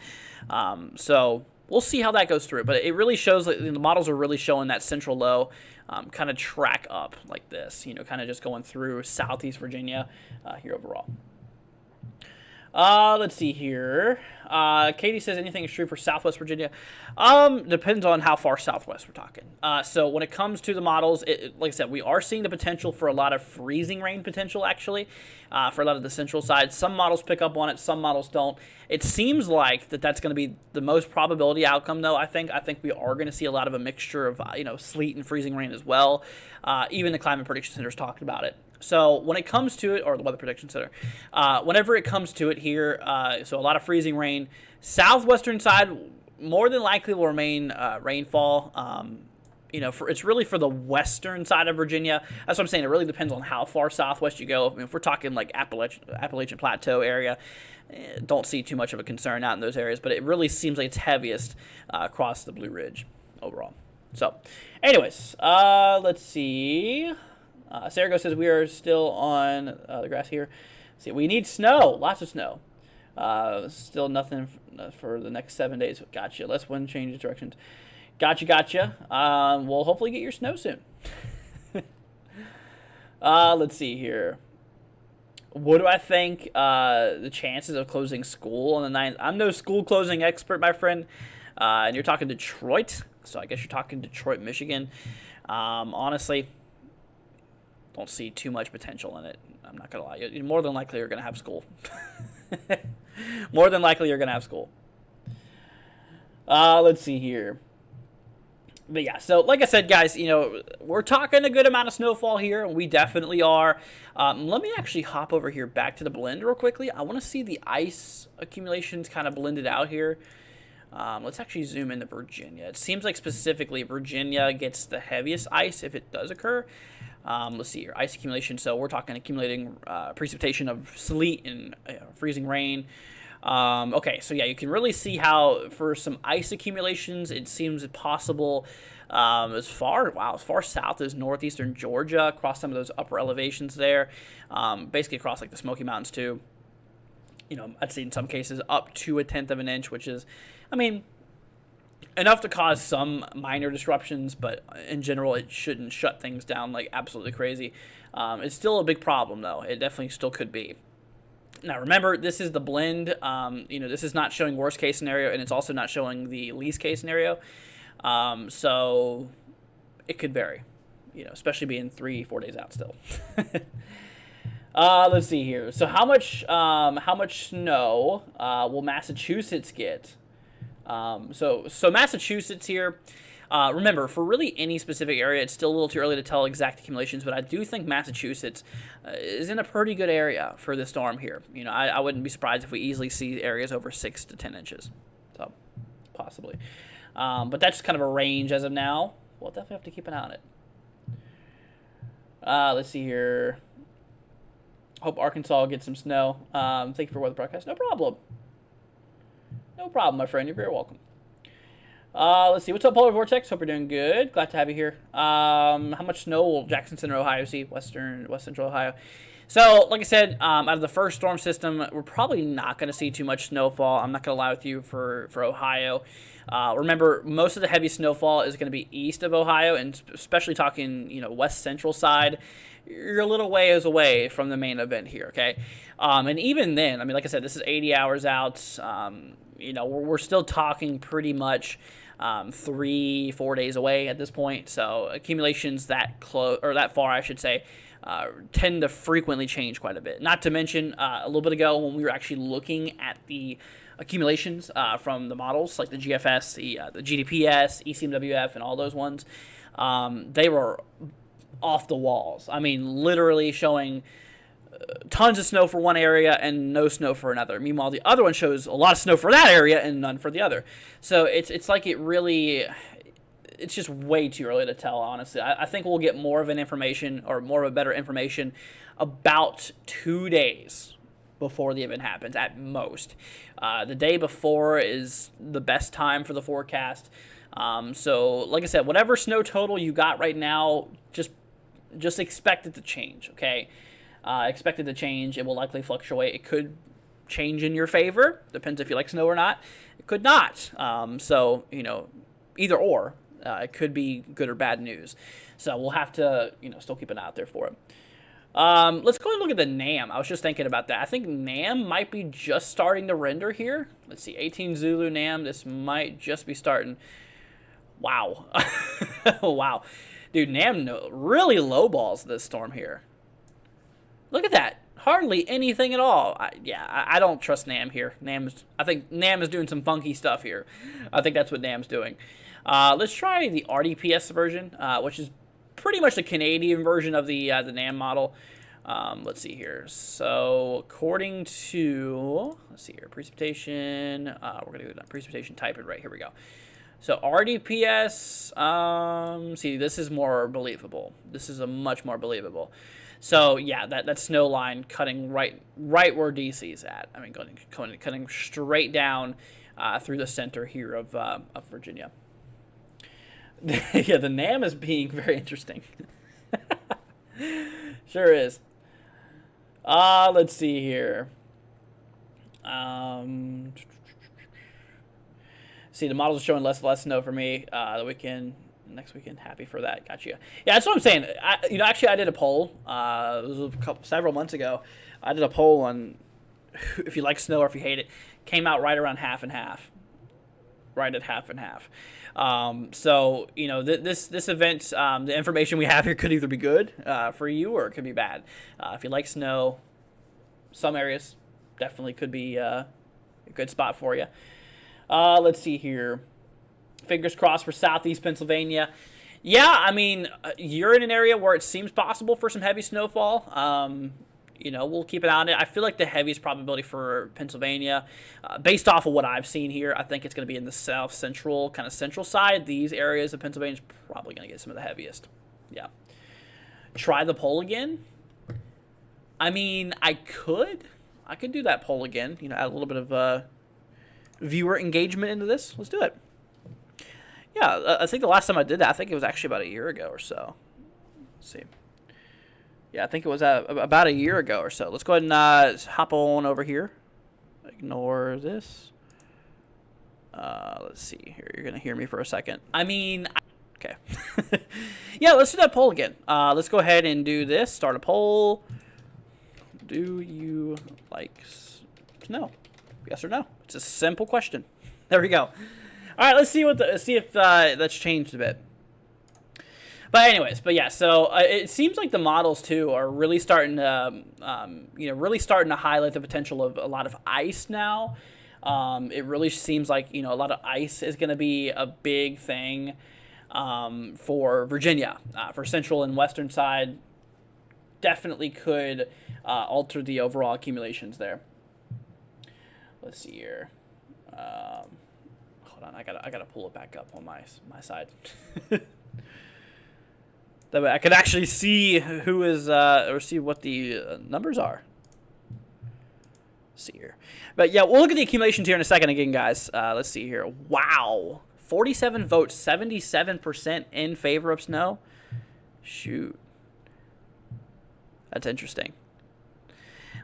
so we'll see how that goes through. But it really shows that the models are really showing that central low kind of track up like this, kind of just going through southeast Virginia here overall. Let's see here. Katie says anything is true for Southwest Virginia. Depends on how far southwest we're talking. So when it comes to the models, like I said, we are seeing the potential for a lot of freezing rain potential, actually, for a lot of the central side. Some models pick up on it, some models don't. It seems like that's going to be the most probability outcome, though. I think we are going to see a lot of a mixture of sleet and freezing rain as well. Even the Climate Prediction Center is talking about it. So when it comes to it, or the Weather Prediction Center, whenever it comes to it here, so a lot of freezing rain. Southwestern side more than likely will remain rainfall. It's really for the western side of Virginia. That's what I'm saying. It really depends on how far southwest you go. I mean, if we're talking like Appalachian Plateau area, don't see too much of a concern out in those areas. But it really seems like it's heaviest across the Blue Ridge overall. So, anyways, let's see. Sargo says we are still on the grass here. See, we need snow, lots of snow. Still nothing for the next 7 days. Gotcha. Let's wind change directions. Gotcha. We'll hopefully get your snow soon. Let's see here. What do I think the chances of closing school on the 9th? I'm no school closing expert, my friend. And you're talking Detroit, so I guess you're talking Detroit, Michigan. Honestly, don't see too much potential in it. I'm not going to lie. You more than likely you're going to have school. More than likely you're going to have school. Let's see here. But yeah, so like I said, guys, we're talking a good amount of snowfall here, and we definitely are. Let me actually hop over here back to the blend real quickly. I want to see the ice accumulations kind of blended out here. Let's actually zoom into Virginia. It seems like specifically Virginia gets the heaviest ice if it does occur. Let's see here, ice accumulation. So we're talking accumulating precipitation of sleet and freezing rain. Okay, so yeah, you can really see how for some ice accumulations, it seems possible as far south as northeastern Georgia, across some of those upper elevations there, basically across like the Smoky Mountains too. I'd say in some cases up to 1/10 of an inch, which is, enough to cause some minor disruptions, but in general, it shouldn't shut things down like absolutely crazy. It's still a big problem, though. It definitely still could be. Now, remember, this is the blend. This is not showing worst case scenario, and it's also not showing the least case scenario. So it could vary, especially being 3-4 days out still. Let's see here. So how much snow will Massachusetts get? So Massachusetts here, remember, for really any specific area, it's still a little too early to tell exact accumulations, but I do think Massachusetts is in a pretty good area for this storm here. I wouldn't be surprised if we easily see areas over 6 to 10 inches. So, possibly. But that's kind of a range as of now. We'll definitely have to keep an eye on it. Let's see here. Hope Arkansas gets some snow. Thank you for weather broadcast. No problem. No problem, my friend. You're very welcome. Let's see. What's up, Polar Vortex? Hope you're doing good. Glad to have you here. How much snow will Jackson Center, Ohio see? West Central Ohio. So, like I said, out of the first storm system, we're probably not going to see too much snowfall. I'm not going to lie with you for Ohio. Remember, most of the heavy snowfall is going to be east of Ohio, and especially talking, west central side. You're a little ways away from the main event here, okay? And even then, like I said, this is 80 hours out. We're still talking pretty much 3-4 days away at this point. So accumulations that close, or that far, I should say, tend to frequently change quite a bit. Not to mention, a little bit ago when we were actually looking at the accumulations from the models, like the GFS, the GDPS, ECMWF, and all those ones, they were off the walls. Literally showing tons of snow for one area and no snow for another. Meanwhile, the other one shows a lot of snow for that area and none for the other. So it's like it's just way too early to tell, honestly. I think we'll get more of a better information about 2 days before the event happens at most. The day before is the best time for the forecast. So like I said, whatever snow total you got right now, just expect it to change, okay? Expect it to change. It will likely fluctuate. It could change in your favor. Depends if you like snow or not. It could not. So, either or. It could be good or bad news. So we'll have to, still keep an eye out there for it. Let's go and look at the NAM. I was just thinking about that. I think NAM might be just starting to render here. Let's see, 18 Zulu NAM. This might just be starting. Wow. Wow. Dude, NAM really lowballs this storm here. Look at that. Hardly anything at all. I don't trust NAM here. I think NAM is doing some funky stuff here. I think that's what NAM's doing. Let's try the RDPS version, which is pretty much the Canadian version of the NAM model. Let's see here. So according to, let's see here, precipitation. We're gonna do that precipitation type it right here. We go. So RDPS. See, this is more believable. This is a much more believable. So yeah, that snow line cutting right where DC's at. I mean, cutting straight down through the center here of Virginia. Yeah, the NAM is being very interesting. Sure is. Let's see here. See, the model's showing less snow for me next weekend. Happy for that. Gotcha. Yeah, that's what I'm saying. Actually, I did a poll. It was several months ago. I did a poll on if you like snow or if you hate it. Came out right around half and half. Right at half and half. So this event, the information we have here could either be good for you or it could be bad. If you like snow, some areas definitely could be a good spot for you. Let's see here. Fingers crossed for southeast Pennsylvania. Yeah, I mean, you're in an area where it seems possible for some heavy snowfall. We'll keep an eye on it. I feel like the heaviest probability for Pennsylvania, based off of what I've seen here, I think it's going to be in the south-central, kind of central side. These areas of Pennsylvania is probably going to get some of the heaviest. Yeah. Try the poll again. I mean, I could do that poll again. Add a little bit of viewer engagement into this. Let's do it. Yeah, I think the last time I did that, I think it was actually about a year ago or so. Let's see. Yeah, I think it was about a year ago or so. Let's go ahead and hop on over here. Ignore this. Let's see here. You're going to hear me for a second. I mean, okay. Yeah, let's do that poll again. Let's go ahead and do this. Start a poll. Do you like snow? Yes or no? It's a simple question. There we go. All right, let's see if that's changed a bit. But anyways, so it seems like the models too are really starting to, highlight the potential of a lot of ice now. It really seems like a lot of ice is going to be a big thing for Virginia, for central and western side. Definitely could alter the overall accumulations there. Let's see here. Hold on, I gotta pull it back up on my side. That way I can actually see who is or see what the numbers are. Let's see here, but yeah, we'll look at the accumulations here in a second again, guys. Let's see here. Wow, 47 votes, 77% in favor of snow. Shoot, that's interesting.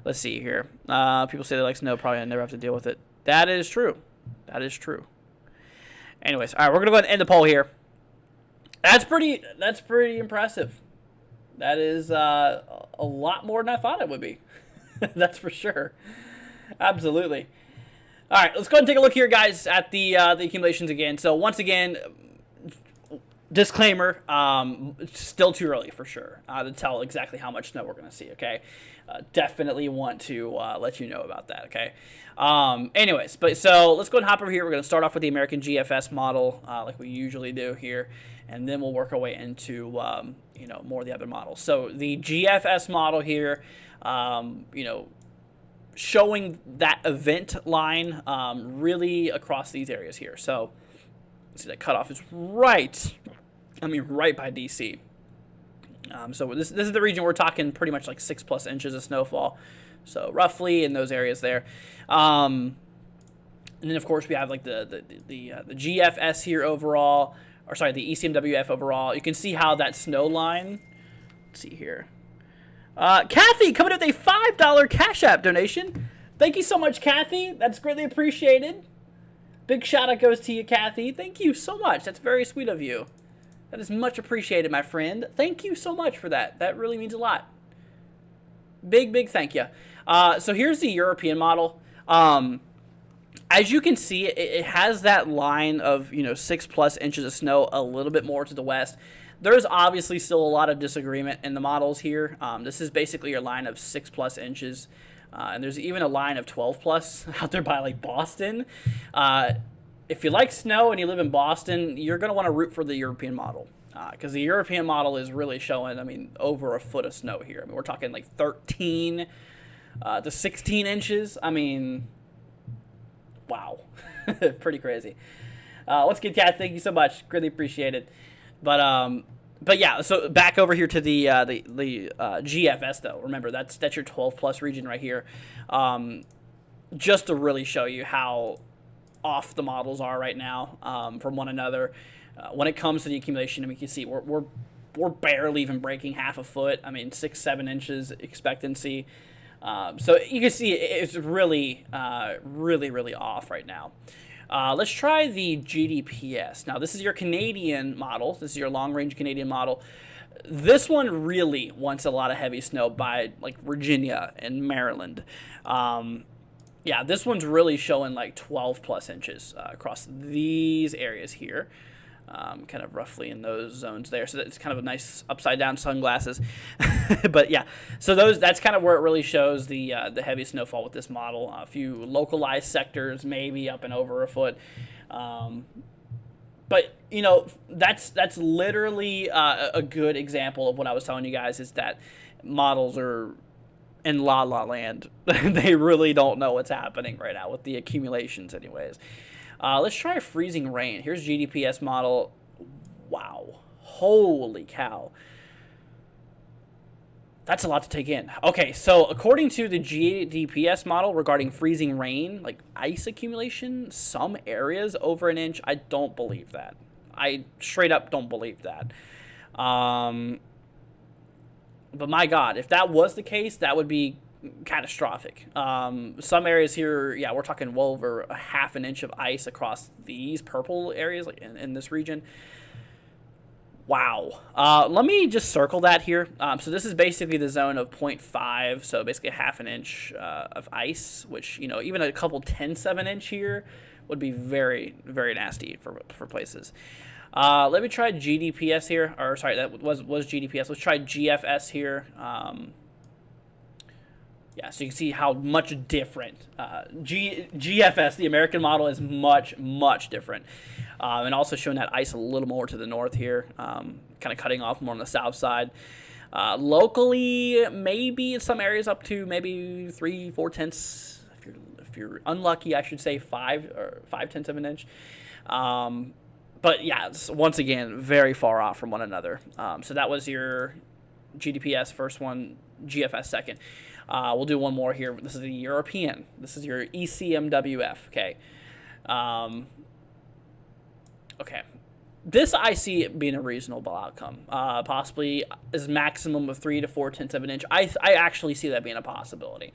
Let's see here. People say they like snow. Probably I never have to deal with it. That is true. That is true. Anyways, all right, we're gonna go ahead and end the poll here. That's pretty impressive. That is a lot more than I thought it would be. That's for sure. Absolutely. All right, let's go ahead and take a look here, guys, at the accumulations again. So once again, disclaimer, it's still too early for sure to tell exactly how much snow we're going to see, okay? Definitely want to let you know about that, okay? Anyways, so let's go ahead and hop over here. We're going to start off with the American GFS model like we usually do here, and then we'll work our way into, more of the other models. So the GFS model here, showing that event line really across these areas here. So see that cutoff is right by DC. So this is the region we're talking pretty much like 6+ inches of snowfall. So roughly in those areas there. And then of course we have like the GFS here overall, or sorry, the ECMWF overall. You can see how that snow line, let's see here. Kathy coming with a $5 Cash App donation. Thank you so much, Kathy. That's greatly appreciated. Big shout out goes to you, Kathy. Thank you so much. That's very sweet of you. That is much appreciated, my friend. Thank you so much for that. That really means a lot. Big thank you. So here's the European model. As you can see, it has that line of 6+ inches of snow a little bit more to the west. There's obviously still a lot of disagreement in the models here. This is basically your line of 6+ inches, and there's even a line of 12+ out there by like Boston. If you like snow and you live in Boston, you're going to want to root for the European model, because the European model is really showing, over a foot of snow here. We're talking like 13 to 16 inches. Wow. Pretty crazy. Once again, Kat, thank you so much. Greatly appreciate it. But yeah, so back over here to the GFS though. Remember, that's your 12+ region right here. Just to really show you how off the models are right now from one another. When it comes to the accumulation, you can see we're barely even breaking half a foot. 6-7 inches expectancy. So you can see it's really off right now. Let's try the GDPS. Now, this is your Canadian model. This is your long-range Canadian model. This one really wants a lot of heavy snow by, like, Virginia and Maryland. Yeah, this one's really showing, like, 12+ inches across these areas here. Kind of roughly in those zones there. So that's kind of a nice upside-down sunglasses. But yeah, so that's kind of where it really shows the heavy snowfall with this model. A few localized sectors, maybe up and over a foot. But that's literally a good example of what I was telling you guys, is that models are in la la land. They really don't know what's happening right now with the accumulations, anyways. Let's try freezing rain. Here's GDPS model. Wow. Holy cow. That's a lot to take in. Okay, so according to the GDPS model regarding freezing rain, like ice accumulation, some areas over an inch, I don't believe that. I straight up don't believe that. But my God, if that was the case, that would be catastrophic. Some areas here, yeah, we're talking well over a half an inch of ice across these purple areas, like in this region. Wow. Let me just circle that here. So this is basically the zone of 0.5, so basically a half an inch of ice, which, even a couple 10-7 inch here would be very, very nasty for places. Let me try GDPS here, or sorry, that was GDPS. Let's try GFS here. Yeah, so you can see how much different GFS, the American model, is much, much different. And also showing that ice a little more to the north here, kind of cutting off more on the south side. Locally, maybe in some areas up to maybe 3-4 tenths. If you're unlucky, I should say 5/10 of an inch. But yeah, once again, very far off from one another. So that was your GDPS first one, GFS second. We'll do one more here. This is the European. This is your ECMWF. Okay. Okay. This I see being a reasonable outcome. Possibly is maximum of 3 to 4 tenths of an inch. I actually see that being a possibility.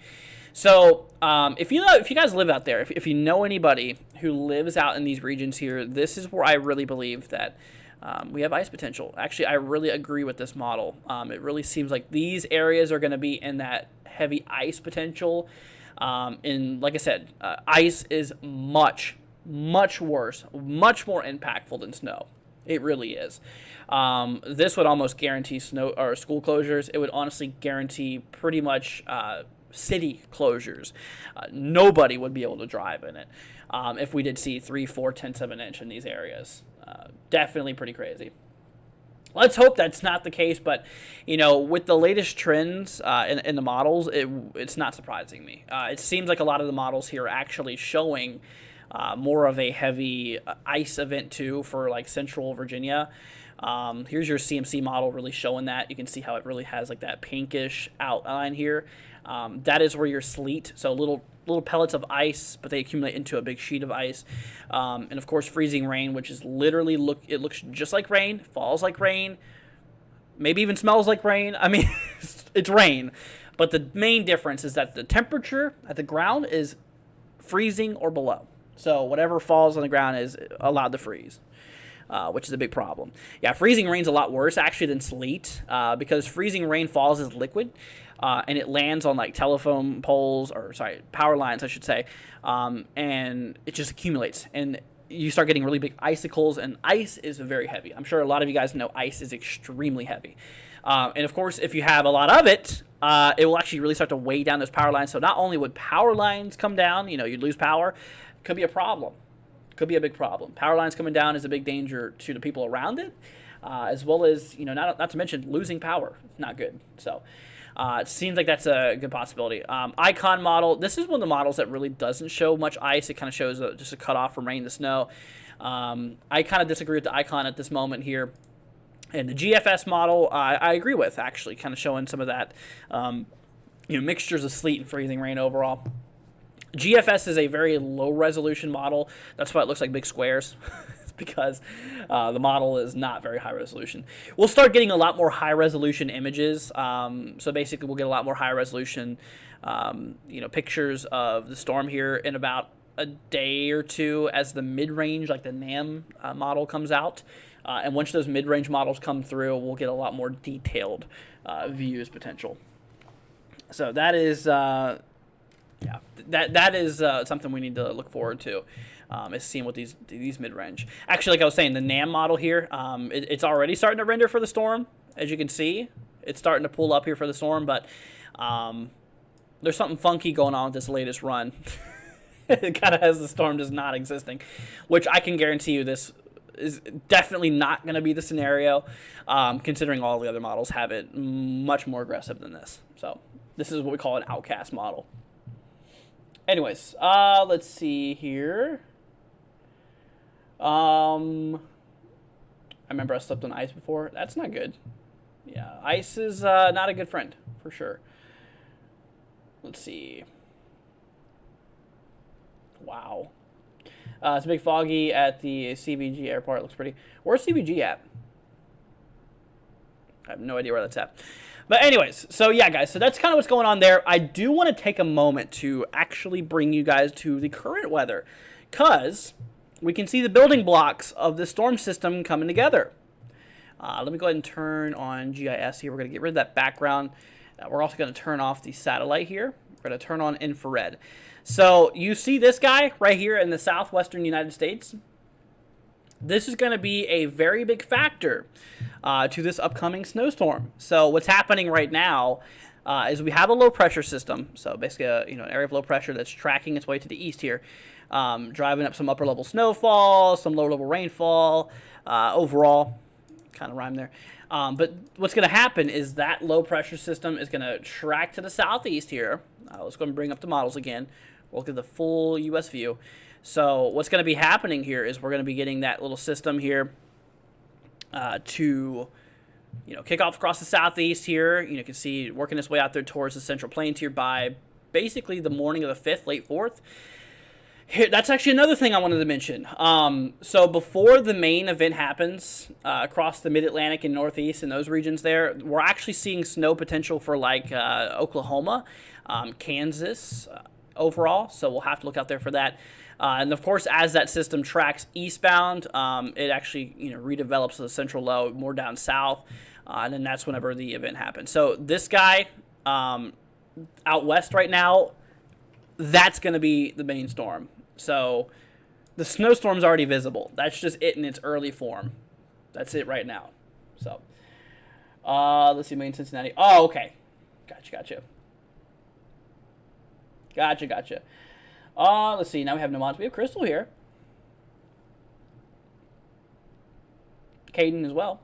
So if you guys live out there, if you know anybody who lives out in these regions here, this is where I really believe that we have ice potential. Actually, I really agree with this model. It really seems like these areas are going to be in that heavy ice potential. And like I said, ice is much, much worse, much more impactful than snow. It really is. This would almost guarantee snow or school closures. It would honestly guarantee pretty much city closures. Nobody would be able to drive in it if we did see 3-4 tenths of an inch in these areas. Definitely pretty crazy. Let's hope that's not the case, but with the latest trends in the models, it's not surprising me. It seems like a lot of the models here are actually showing more of a heavy ice event too for like central Virginia. Here's your CMC model really showing that. You can see how it really has like that pinkish outline here. That is where your sleet, so little pellets of ice, but they accumulate into a big sheet of ice. And of course, freezing rain, which is literally it looks just like rain, falls like rain, maybe even smells like rain. I mean, it's rain. But the main difference is that the temperature at the ground is freezing or below. So whatever falls on the ground is allowed to freeze. which is a big problem. Yeah, freezing rain's a lot worse actually than sleet, because freezing rain falls as liquid, and it lands on like telephone poles, or sorry, power lines, I should say, and it just accumulates, and you start getting really big icicles, and ice is very heavy. I'm sure a lot of you guys know ice is extremely heavy. And of course, if you have a lot of it, it will actually really start to weigh down those power lines. So not only would power lines come down, you'd lose power, could be a problem. Could be a big problem. Power lines coming down is a big danger to the people around it, as well as, not to mention losing power. It's not good. So it seems like that's a good possibility. Icon model, this is one of the models that really doesn't show much ice. It kind of shows just a cutoff from rain to snow. I kind of disagree with the icon at this moment here. And the GFS model, I agree with, actually, kind of showing some of that, mixtures of sleet and freezing rain overall. GFS is a very low-resolution model. That's why it looks like big squares. It's because the model is not very high resolution. We'll start getting a lot more high-resolution images. So basically, we'll get a lot more high-resolution, pictures of the storm here in about a day or two as the mid-range, like the NAM model, comes out. And once those mid-range models come through, we'll get a lot more detailed views potential. So that is, that is something we need to look forward to, is seeing what these mid-range. Actually, like I was saying, the NAM model here, it's already starting to render for the storm. As you can see, it's starting to pull up here for the storm, but there's something funky going on with this latest run. It kind of has the storm just not existing, which I can guarantee you this is definitely not going to be the scenario, considering all the other models have it much more aggressive than this. So this is what we call an outcast model. Anyways, let's see here. I remember I slept on ice before. That's not good. Yeah, ice is not a good friend, for sure. Let's see. Wow. It's a big foggy at the CBG airport. It looks pretty. Where's CBG at? I have no idea where that's at. But anyways, so yeah, guys, so that's kind of what's going on there. I do want to take a moment to actually bring you guys to the current weather, because we can see the building blocks of the storm system coming together. Let me go ahead and turn on GIS here. We're going to get rid of that background. We're also going to turn off the satellite here. We're going to turn on infrared. So you see this guy right here in the southwestern United States? This is going to be a very big factor to this upcoming snowstorm. So what's happening right now is we have a low pressure system. So basically, an area of low pressure that's tracking its way to the east here, driving up some upper level snowfall, some lower level rainfall, overall, kind of rhyme there. But what's going to happen is that low pressure system is going to track to the southeast here. Let's go and bring up the models again. We'll get the full U.S. view. So what's going to be happening here is we're going to be getting that little system here to, kick off across the southeast here. You can see working its way out there towards the central plains here by basically the morning of the 5th, late 4th. Here, that's actually another thing I wanted to mention. So before the main event happens across the mid-Atlantic and northeast and those regions there, we're actually seeing snow potential for like Oklahoma, Kansas overall. So we'll have to look out there for that. And of course, as that system tracks eastbound, it actually redevelops the central low more down south, and then that's whenever the event happens. So this guy out west right now, that's going to be the main storm. So the snowstorm's already visible. That's just it in its early form. That's it right now. So let's see, main Cincinnati. Oh, okay. Gotcha. Let's see. Now we have Nemont. We have Crystal here. Caden as well.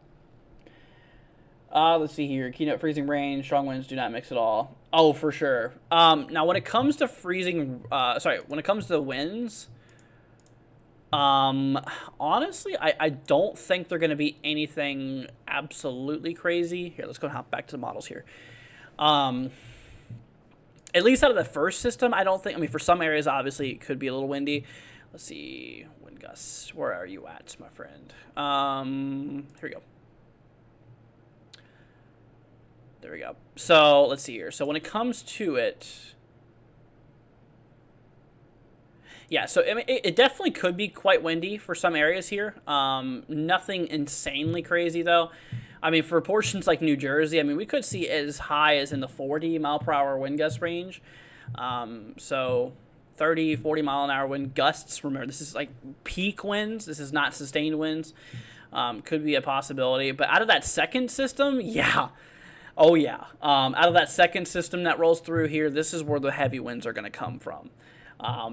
Let's see here. Keynote freezing rain. Strong winds do not mix at all. Oh, for sure. Now, when it comes to when it comes to winds, honestly, I don't think they're going to be anything absolutely crazy. Here, let's go and hop back to the models here. At least out of the first system, I don't think, for some areas, obviously, it could be a little windy. Let's see, wind gusts. Where are you at, my friend? Here we go. There we go. So, let's see here. So, when it comes to it, Yeah, so I mean, it definitely could be quite windy for some areas here. Nothing insanely crazy though. I mean, for portions like New Jersey, I mean, we could see as high as in the 40 mile per hour wind gust range. So 30, 40 mile an hour wind gusts. Remember, this is like peak winds. This is not sustained winds. Could be a possibility. But out of that second system, yeah. Oh, yeah. Out of that second system that rolls through here, this is where the heavy winds are going to come from.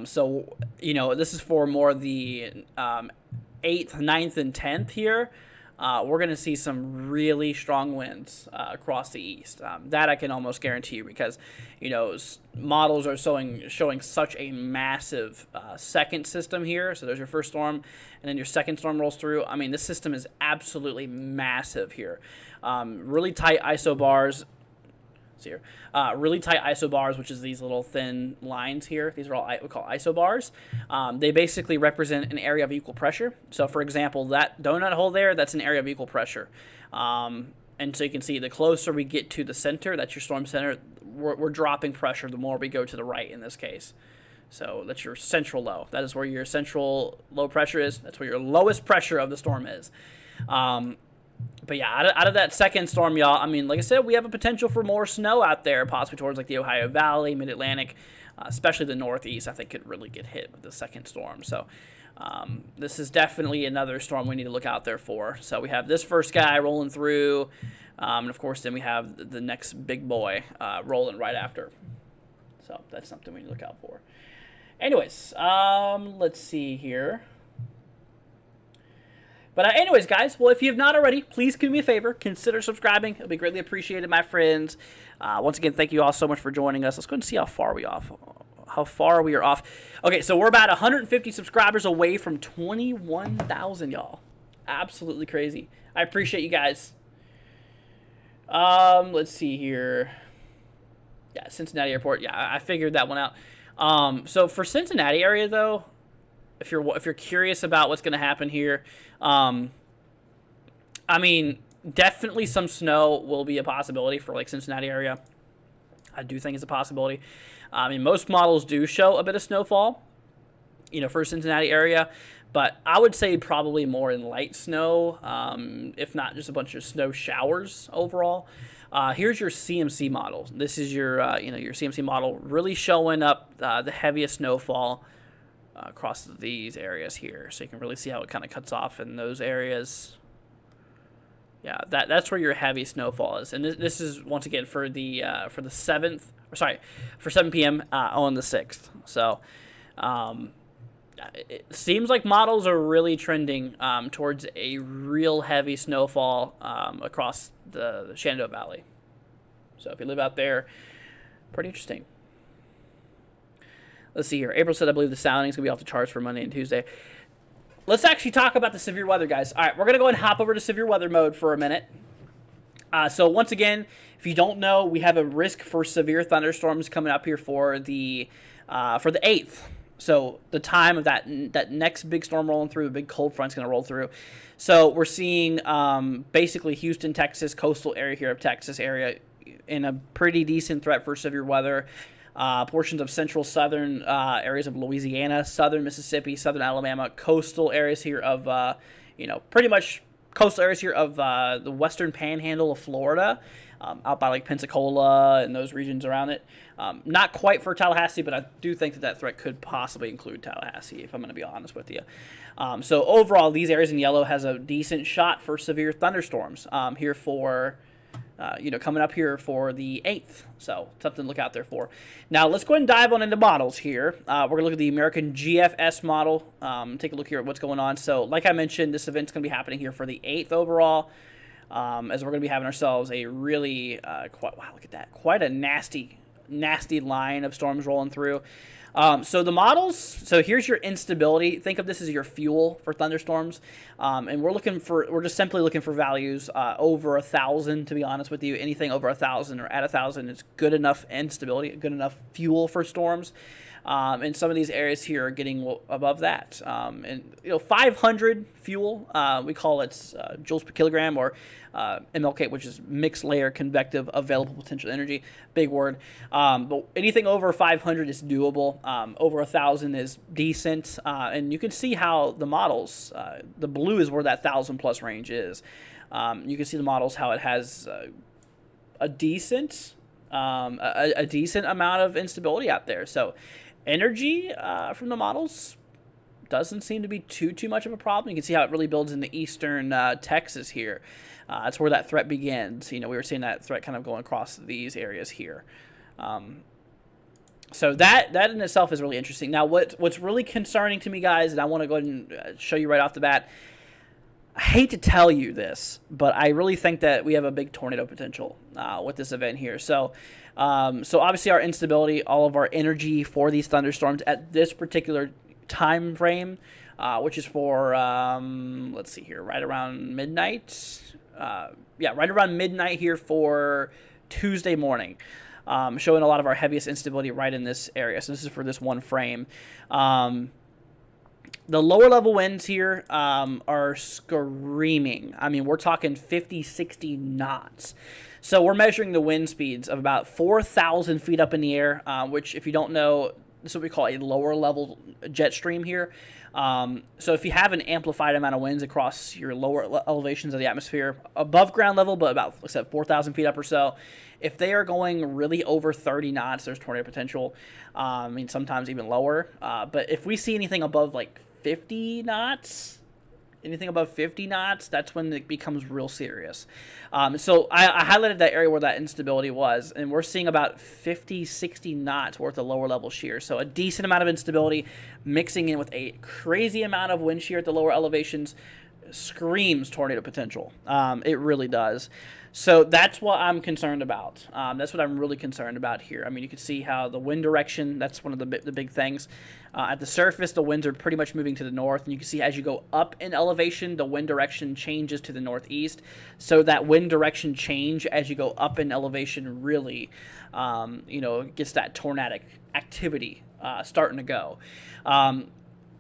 So, you know, this is for more the 8th, 9th, and 10th here. We're going to see some really strong winds across the east. That I can almost guarantee you because, you know, models are showing such a massive second system here. So there's your first storm, and then your second storm rolls through. I mean, this system is absolutely massive here. Really tight isobars. Here. Really tight isobars, which is these little thin lines here. These are all we call isobars. They basically represent an area of equal pressure. So, for example, that donut hole there, that's an area of equal pressure. And so you can see the closer we get to the center, that's your storm center, we're dropping pressure the more we go to the right in this case. So that's your central low. That is where your central low pressure is. That's where your lowest pressure of the storm is. But yeah, out of that second storm, y'all, I mean, like I said, we have a potential for more snow out there, possibly towards like the Ohio Valley, Mid-Atlantic, especially the Northeast. I think could really get hit with the second storm. So this is definitely another storm we need to look out there for. So we have this first guy rolling through, and of course, then we have the next big boy rolling right after. So that's something we need to look out for. Anyways, let's see here. But anyways, guys, well, if you have not already, please do me a favor. Consider subscribing. It'll be greatly appreciated, my friends. Once again, thank you all so much for joining us. Let's go and see how far we are off. Okay, so we're about 150 subscribers away from 21,000, y'all. Absolutely crazy. I appreciate you guys. Let's see here. Yeah, Cincinnati Airport. Yeah, I figured that one out. So for Cincinnati area, though, if you're curious about what's going to happen here, I mean, definitely some snow will be a possibility for like Cincinnati area. I do think it's a possibility. I mean, most models do show a bit of snowfall, you know, for Cincinnati area, but I would say probably more in light snow, if not just a bunch of snow showers overall. Here's your CMC model. This is your your CMC model really showing up the heaviest snowfall across these areas here, so you can really see how it kind of cuts off in those areas. Yeah, that's where your heavy snowfall is, and this is once again for the 7th, for 7 p.m. On the 6th. So, it seems like models are really trending towards a real heavy snowfall across the Shenandoah Valley. So if you live out there, pretty interesting. Let's see here. April said, I believe the sounding is going to be off the charts for Monday and Tuesday. Let's actually talk about the severe weather, guys. All right, we're going to go ahead and hop over to severe weather mode for a minute. So once again, if you don't know, we have a risk for severe thunderstorms coming up here for the 8th. So the time of that next big storm rolling through, the big cold front's going to roll through. So we're seeing basically Houston, Texas, coastal area here of Texas area in a pretty decent threat for severe weather. Portions of central southern areas of Louisiana, southern Mississippi, southern Alabama, coastal areas here of, pretty much coastal areas here of the western panhandle of Florida, out by like Pensacola and those regions around it. Not quite for Tallahassee, but I do think that threat could possibly include Tallahassee, if I'm going to be honest with you. So overall, these areas in yellow has a decent shot for severe thunderstorms here for... coming up here for the 8th. So, something to look out there for. Now, let's go ahead and dive on into models here. We're going to look at the American GFS model. Take a look here at what's going on. So, like I mentioned, this event's going to be happening here for the 8th overall. As we're going to be having ourselves a really, look at that. Quite a nasty line of storms rolling through. So the models, so here's your instability. Think of this as your fuel for thunderstorms. And we're just simply looking for values over 1,000, to be honest with you. Anything over 1,000 or at 1,000 is good enough instability, good enough fuel for storms. and some of these areas here are getting above that. And 500 fuel, we call it joules per kilogram, or MLK, which is mixed layer convective available potential energy. Big word. But anything over 500 is doable. Over 1,000 is decent. And you can see how the models, the blue is where that 1,000 plus range is. You can see the models how it has a decent amount of instability out there. So energy from the models doesn't seem to be too much of a problem. You can see how it really builds in the eastern Texas here. That's where that threat begins. We were seeing that threat kind of going across these areas here. So that in itself is really interesting. Now, what's really concerning to me, guys, and I want to go ahead and show you right off the bat, I hate to tell you this, but I really think that we have a big tornado potential with this event here. So obviously our instability, all of our energy for these thunderstorms at this particular time frame, which is for, let's see here, right around midnight. Right around midnight here for Tuesday morning. Showing a lot of our heaviest instability right in this area. So this is for this one frame. The lower level winds here are screaming. I mean, we're talking 50, 60 knots. So we're measuring the wind speeds of about 4,000 feet up in the air, which, if you don't know, this is what we call a lower level jet stream here. So if you have an amplified amount of winds across your lower elevations of the atmosphere, above ground level, but about, like I said, 4,000 feet up or so, if they are going really over 30 knots, there's tornado potential. I mean, sometimes even lower. But if we see anything above like 50 knots, that's when it becomes real serious. So I highlighted that area where that instability was, and we're seeing about 50, 60 knots worth of lower level shear. So a decent amount of instability mixing in with a crazy amount of wind shear at the lower elevations screams tornado potential. It really does. So that's what I'm concerned about. That's what I'm really concerned about here. I mean, you can see how the wind direction, that's one of the big things. At the surface, the winds are pretty much moving to the north, and you can see as you go up in elevation, the wind direction changes to the northeast. So that wind direction change as you go up in elevation really, gets that tornadic activity starting to go.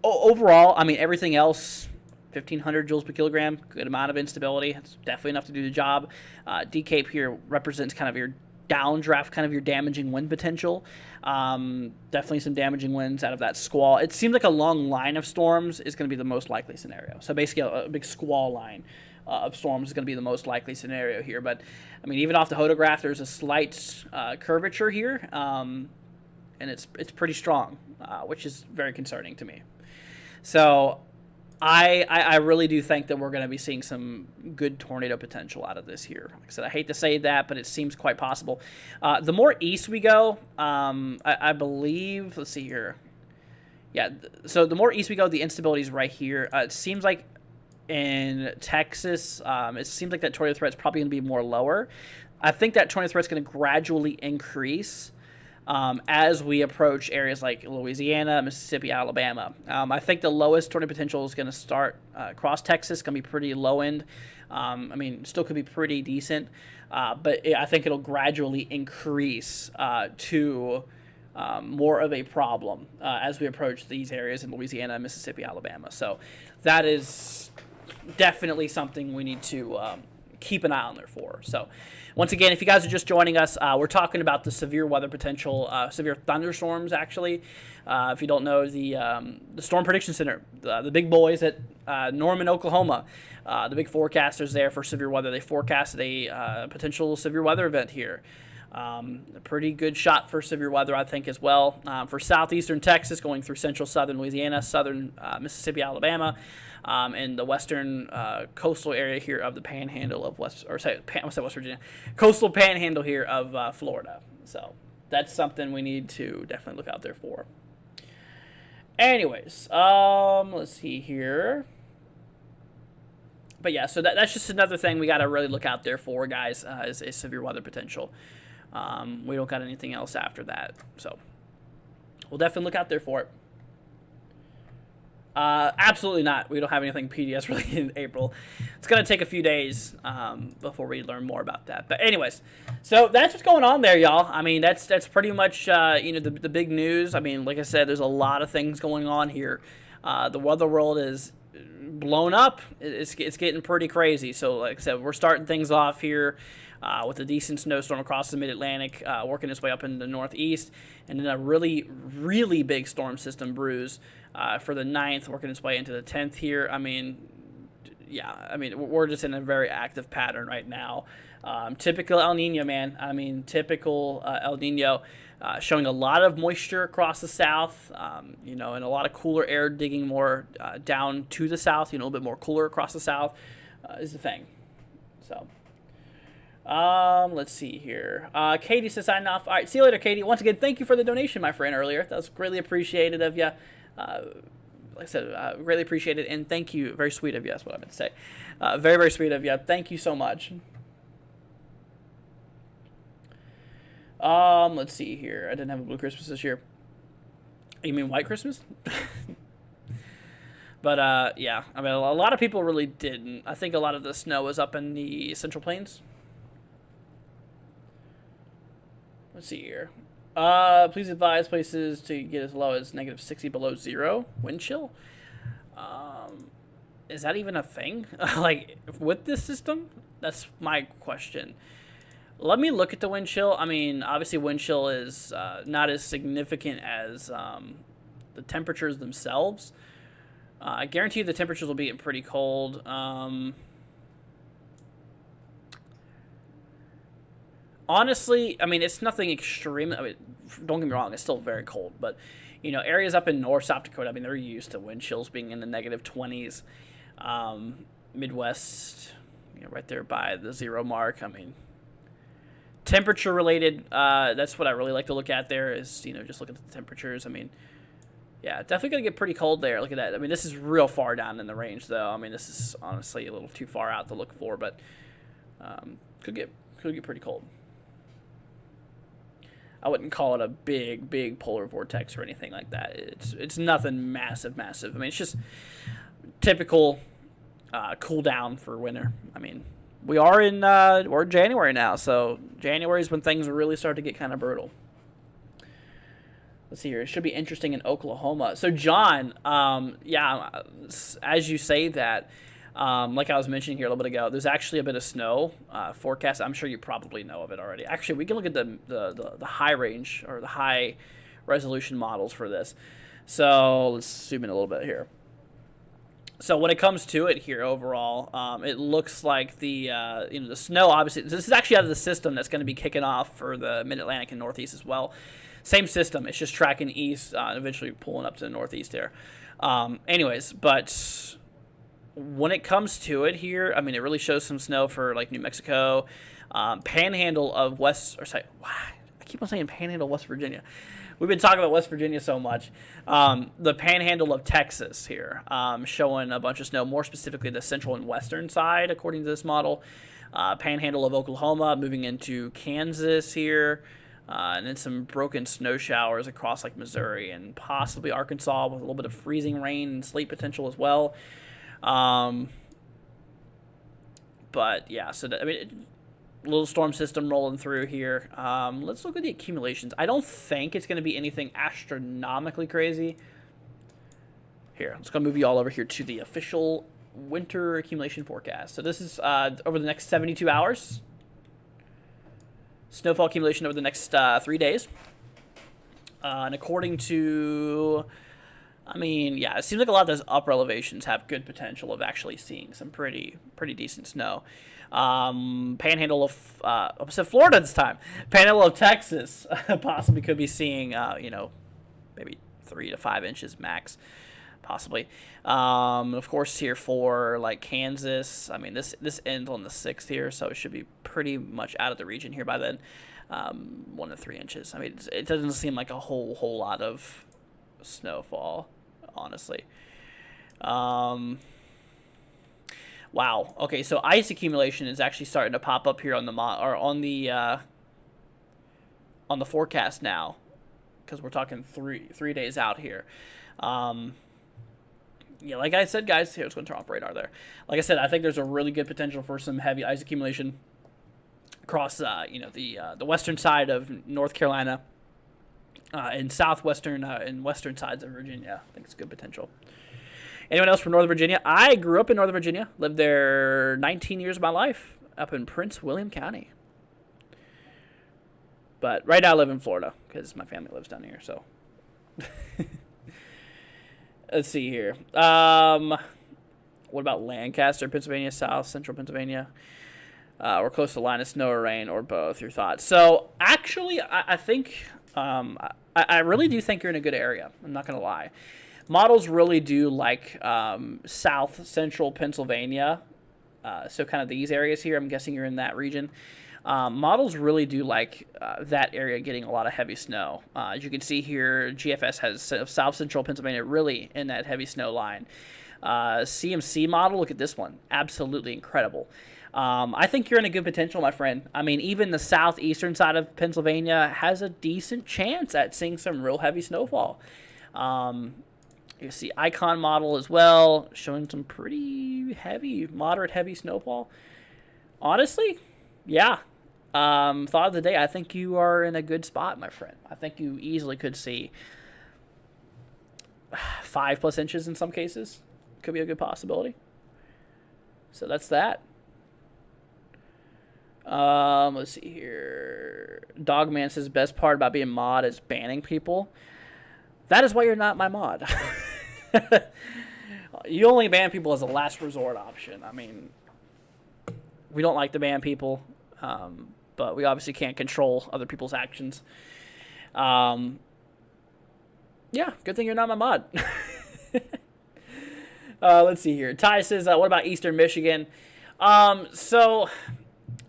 Overall, I mean, everything else, 1,500 joules per kilogram, good amount of instability. It's definitely enough to do the job. DCAPE here represents kind of your downdraft, kind of your damaging wind potential. Definitely some damaging winds out of that squall. It seems like a long line of storms is going to be the most likely scenario. So basically a big squall line of storms is going to be the most likely scenario here. But, I mean, even off the hodograph, there's a slight curvature here, and it's pretty strong, which is very concerning to me. So I really do think that we're going to be seeing some good tornado potential out of this here. Like I said, I hate to say that, but it seems quite possible. The more east we go, I believe, let's see here. Yeah, so the more east we go, the instability is right here. It seems like in Texas, it seems like that tornado threat is probably going to be more lower. I think that tornado threat is going to gradually increase as we approach areas like Louisiana, Mississippi, Alabama. I think the lowest tornado potential is going to start across Texas, going to be pretty low end. I mean, still could be pretty decent, but I think it'll gradually increase to more of a problem as we approach these areas in Louisiana, Mississippi, Alabama. So that is definitely something we need to keep an eye on there for. So once again, if you guys are just joining us, we're talking about the severe weather potential, severe thunderstorms, actually. If you don't know, the Storm Prediction Center, the big boys at Norman, Oklahoma, the big forecasters there for severe weather, they forecasted a potential severe weather event here. A pretty good shot for severe weather, I think, as well. For southeastern Texas, going through central southern Louisiana, southern Mississippi, Alabama, and the western coastal area here of the panhandle of West Virginia, coastal panhandle here of Florida. So that's something we need to definitely look out there for. Anyways, let's see here. But yeah, so that's just another thing we got to really look out there for, guys, is severe weather potential. We don't got anything else after that, so we'll definitely look out there for it. Absolutely not. We don't have anything PDS related in April. It's going to take a few days before we learn more about that. But anyways, so that's what's going on there, y'all. I mean, that's pretty much the big news. I mean, like I said, there's a lot of things going on here. The weather world is blown up. It's getting pretty crazy. So like I said, we're starting things off here with a decent snowstorm across the mid-Atlantic, working its way up in the northeast, and then a really, really big storm system brews for the 9th, working its way into the 10th here. I mean, yeah, I mean, we're just in a very active pattern right now. Typical El Nino, man. I mean, typical El Nino, showing a lot of moisture across the south, and a lot of cooler air digging more down to the south, a little bit more cooler across the south is the thing. So, let's see here. Katie says sign off. All right, see you later, Katie. Once again, thank you for the donation, my friend, earlier. That was greatly appreciated of you. Like I said, greatly appreciated, and thank you. Very sweet of you. That's what I meant to say. Very, very sweet of you. Thank you so much. Let's see here. I didn't have a blue Christmas this year. You mean white Christmas? But, yeah. I mean, a lot of people really didn't. I think a lot of the snow was up in the Central Plains. Let's see here. Please advise places to get as low as -60 below zero wind chill. Is that even a thing? Like, with this system? That's my question. Let me look at the wind chill. I mean, obviously wind chill is not as significant as the temperatures themselves. I guarantee you the temperatures will be pretty cold. Honestly, I mean, it's nothing extreme. I mean, don't get me wrong, it's still very cold. But, areas up in North South Dakota, I mean, they're used to wind chills being in the -20s. Midwest, right there by the zero mark. I mean, temperature related, that's what I really like to look at there is, just look at the temperatures. I mean, yeah, definitely going to get pretty cold there. Look at that. I mean, this is real far down in the range, though. I mean, this is honestly a little too far out to look for, but could get pretty cold. I wouldn't call it a big polar vortex or anything like that. It's nothing massive. I mean, it's just typical cool down for winter. I mean, we're in January now, so January is when things really start to get kind of brutal. Let's see here. It should be interesting in Oklahoma. So, John, yeah, as you say that, like I was mentioning here a little bit ago, there's actually a bit of snow forecast. I'm sure you probably know of it already. Actually, we can look at the high range or the high resolution models for this. So let's zoom in a little bit here. So when it comes to it here overall, it looks like the the snow, obviously, this is actually out of the system that's going to be kicking off for the Mid-Atlantic and Northeast as well. Same system. It's just tracking east, eventually pulling up to the northeast there. Anyways, but when it comes to it here, I mean, it really shows some snow for like New Mexico, panhandle of I keep on saying panhandle West Virginia. We've been talking about West Virginia so much. The panhandle of Texas here, showing a bunch of snow, more specifically the central and western side, according to this model. Panhandle of Oklahoma, moving into Kansas here. And then some broken snow showers across like Missouri and possibly Arkansas with a little bit of freezing rain and sleet potential as well. But yeah, so little storm system rolling through here. Let's look at the accumulations. I don't think it's going to be anything astronomically crazy. Here, let's go move you all over here to the official winter accumulation forecast. So this is over the next 72 hours. Snowfall accumulation over the next 3 days. And according to, I mean, yeah, it seems like a lot of those upper elevations have good potential of actually seeing some pretty decent snow. Panhandle of, opposite Florida this time. Panhandle of Texas possibly could be seeing, maybe 3 to 5 inches max. Possibly. Of course, here for like Kansas, I mean, this ends on the 6th here, so it should be pretty much out of the region here by then. 1 to 3 inches. I mean, it doesn't seem like a whole lot of snowfall, honestly. Wow. Okay, so ice accumulation is actually starting to pop up here on the on the forecast now, because we're talking three days out here. Yeah, like I said, guys, here's going to turn off radar there. Like I said, I think there's a really good potential for some heavy ice accumulation across, the western side of North Carolina, and southwestern and western sides of Virginia. I think it's good potential. Anyone else from Northern Virginia? I grew up in Northern Virginia, lived there 19 years of my life, up in Prince William County. But right now I live in Florida because my family lives down here, so. Let's see here. What about Lancaster, Pennsylvania, South Central Pennsylvania? We're close to the line of snow or rain, or both. Your thoughts? So actually, I think I really do think you're in a good area. I'm not gonna lie. Models really do like South Central Pennsylvania, so kind of these areas here. I'm guessing you're in that region. Models really do like that area getting a lot of heavy snow. As you can see here, GFS has South Central Pennsylvania really in that heavy snow line. CMC model, look at this one. Absolutely incredible. I think you're in a good potential, my friend. I mean, even the southeastern side of Pennsylvania has a decent chance at seeing some real heavy snowfall. You see Icon model as well, showing some pretty heavy, moderate heavy snowfall. Honestly, yeah. Thought of the day, I think you are in a good spot, my friend. I think you easily could see 5+ inches in some cases. Could be a good possibility. So that's that. Let's see here. Dogman says, best part about being mod is banning people. That is why you're not my mod. You only ban people as a last resort option. I mean, we don't like to ban people. But we obviously can't control other people's actions. Yeah, good thing you're not my mod. Let's see here. Ty says, what about Eastern Michigan? So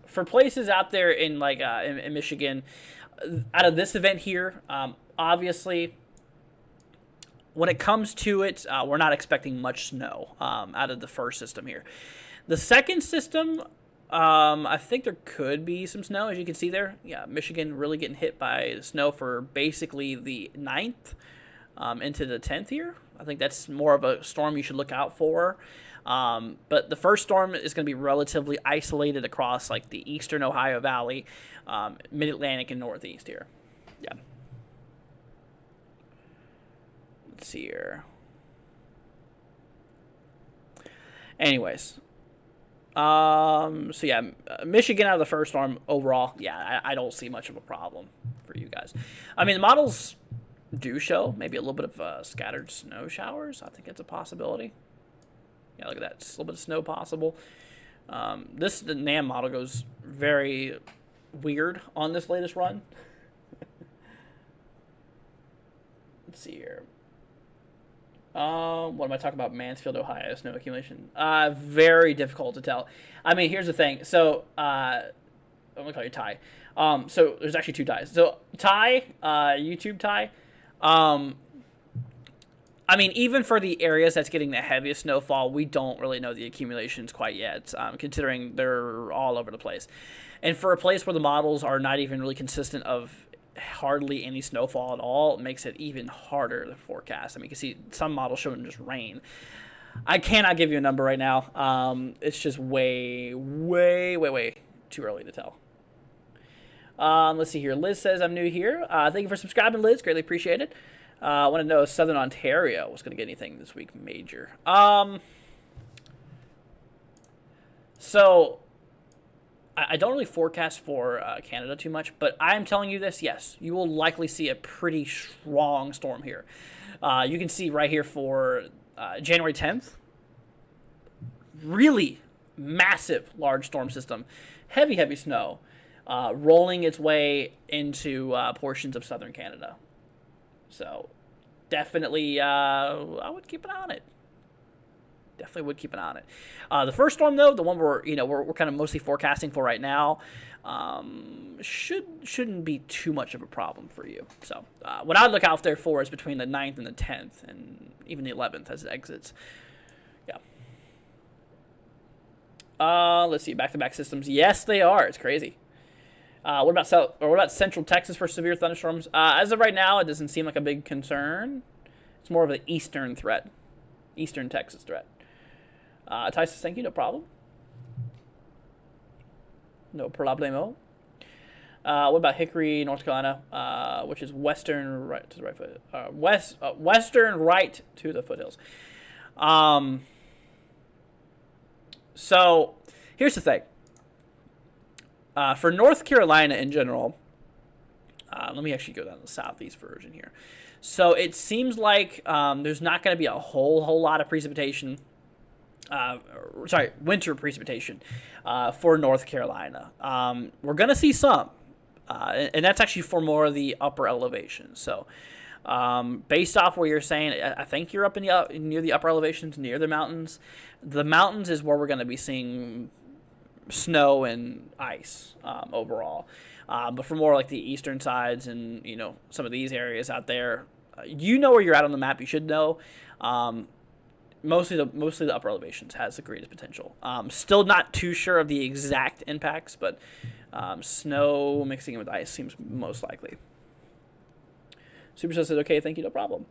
for places out there in in Michigan, out of this event here, obviously, when it comes to it, we're not expecting much snow out of the first system here. The second system, I think there could be some snow, as you can see there. Yeah, Michigan really getting hit by snow for basically the 9th into the 10th here. I think that's more of a storm you should look out for. But the first storm is going to be relatively isolated across like the eastern Ohio Valley, mid-Atlantic and northeast here. Yeah. Let's see here. Anyways. So yeah, Michigan out of the first storm overall, yeah, I don't see much of a problem for you guys. I mean, the models do show maybe a little bit of scattered snow showers. I think it's a possibility. Yeah, look at that, just a little bit of snow possible. The NAM model goes very weird on this latest run. Let's see here. What am I talking about? Mansfield, Ohio, snow accumulation. Very difficult to tell. I mean, here's the thing. So, I'm gonna call you Ty. So there's actually two Ties. So Ty, YouTube Ty. I mean, even for the areas that's getting the heaviest snowfall, we don't really know the accumulations quite yet, considering they're all over the place. And for a place where the models are not even really consistent of hardly any snowfall at all, it makes it even harder to forecast. I mean, you can see some models showing just rain. I cannot give you a number right now. It's just way too early to tell. Let's see here. Liz says, I'm new here. Thank you for subscribing, Liz. Greatly appreciate it. I want to know if Southern Ontario was going to get anything this week major. So I don't really forecast for Canada too much, but I am telling you this, yes, you will likely see a pretty strong storm here. You can see right here for January 10th, really massive large storm system, heavy snow, rolling its way into portions of southern Canada. So definitely, I would keep an eye on it. Definitely would keep an eye on it. The first storm, though, the one we're kind of mostly forecasting for right now, shouldn't be too much of a problem for you. So what I'd look out there for is between the 9th and the 10th, and even the 11th as it exits. Yeah. Let's see, back-to-back systems. Yes, they are. It's crazy. What about Central Texas for severe thunderstorms? As of right now, it doesn't seem like a big concern. It's more of an eastern threat. Eastern Texas threat. Tyson, thank you. No problem. No problemo. What about Hickory, North Carolina, which is western right to the right foot, western right to the foothills. So here's the thing. For North Carolina in general, let me actually go down to the southeast version here. So it seems like there's not going to be a whole lot of precipitation. Winter precipitation for North Carolina. We're going to see some. And that's actually for more of the upper elevations. So, based off what you're saying, I think you're up in near the upper elevations, near the mountains. The mountains is where we're going to be seeing snow and ice overall. But for more like the eastern sides and some of these areas out there, where you're at on the map. You should know. Mostly the upper elevations has the greatest potential. Still not too sure of the exact impacts, but snow mixing in with ice seems most likely. Superstar says, okay, thank you, no problem.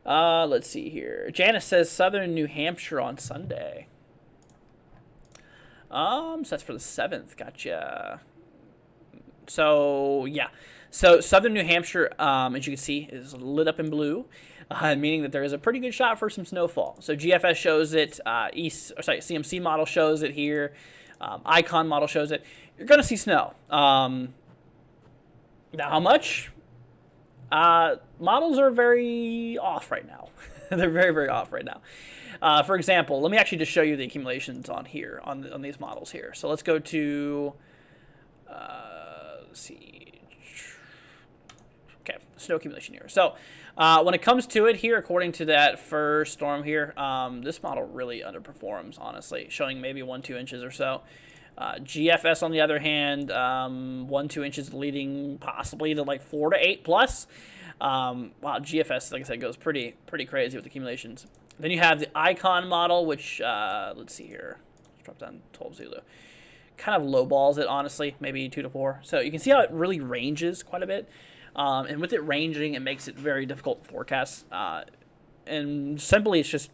Let's see here. Janice says southern New Hampshire on Sunday. So that's for the 7th. Gotcha. So, yeah. So southern New Hampshire, as you can see, is lit up in blue. Meaning that there is a pretty good shot for some snowfall. So GFS shows it, CMC model shows it here, Icon model shows it. You're going to see snow. Now, how much? Models are very off right now. They're very, very off right now. For example, let me actually just show you the accumulations on here, on these models here. So let's go to, let's see. Okay, snow accumulation here. So when it comes to it here, according to that first storm here, this model really underperforms, honestly, showing maybe 1-2 inches or so. GFS, on the other hand, 1-2 inches leading possibly to like 4 to 8 plus. Wow, GFS, like I said, goes pretty crazy with accumulations. Then you have the Icon model, which, let's see here. Let's drop down 12 Zulu. Kind of lowballs it, honestly, maybe 2 to 4. So you can see how it really ranges quite a bit. And with it ranging, it makes it very difficult to forecast. And simply, it's just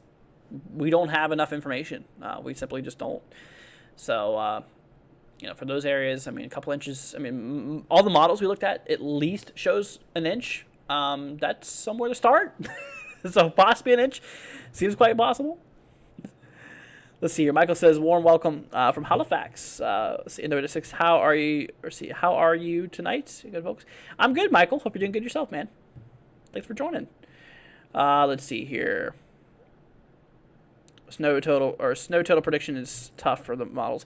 we don't have enough information. We simply just don't. So, for those areas, I mean, a couple inches. I mean, all the models we looked at least shows an inch. That's somewhere to start. So possibly an inch seems quite possible. Let's see here. Michael says, warm welcome from Halifax. Innovative 6, how are you? How are you tonight? Good, folks. I'm good, Michael. Hope you're doing good yourself, man. Thanks for joining. Let's see here. Snow total prediction is tough for the models.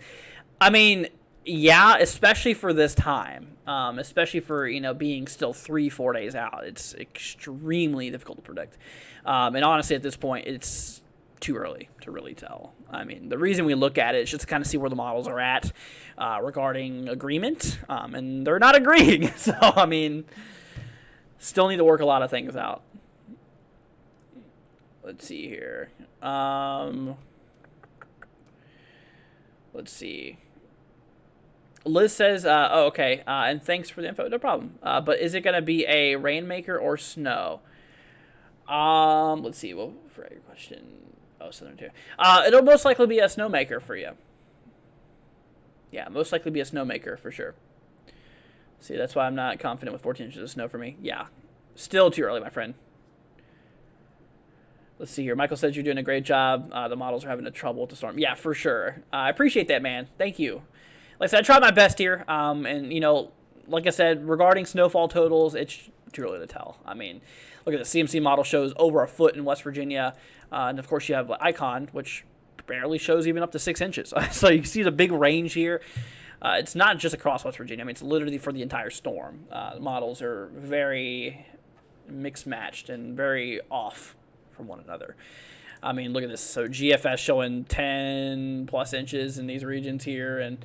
I mean, yeah, especially for this time. Especially for, being still 3-4 days out. It's extremely difficult to predict. And honestly, at this point, it's too early to really tell. I mean, the reason we look at it is just to kind of see where the models are at regarding agreement, and they're not agreeing. So, I mean, still need to work a lot of things out. Let's see here. Let's see. Liz says, oh, okay, and thanks for the info, no problem. But is it going to be a rainmaker or snow? Let's see, well, for your question... Oh, Southern Tier. It'll most likely be a snowmaker for you. Yeah, most likely be a snowmaker for sure. See, that's why I'm not confident with 14 inches of snow for me. Yeah, still too early, my friend. Let's see here. Michael says you're doing a great job. The models are having a trouble with the storm. Yeah, for sure. I appreciate that, man. Thank you. Like I said, I tried my best here. And, like I said, regarding snowfall totals, it's too early to tell. I mean, look at the CMC model shows over a foot in West Virginia. And, of course, you have Icon, which barely shows even up to 6 inches. So you can see the big range here. It's not just across West Virginia. I mean, it's literally for the entire storm. The models are very mixed-matched and very off from one another. I mean, look at this. So GFS showing 10-plus inches in these regions here. And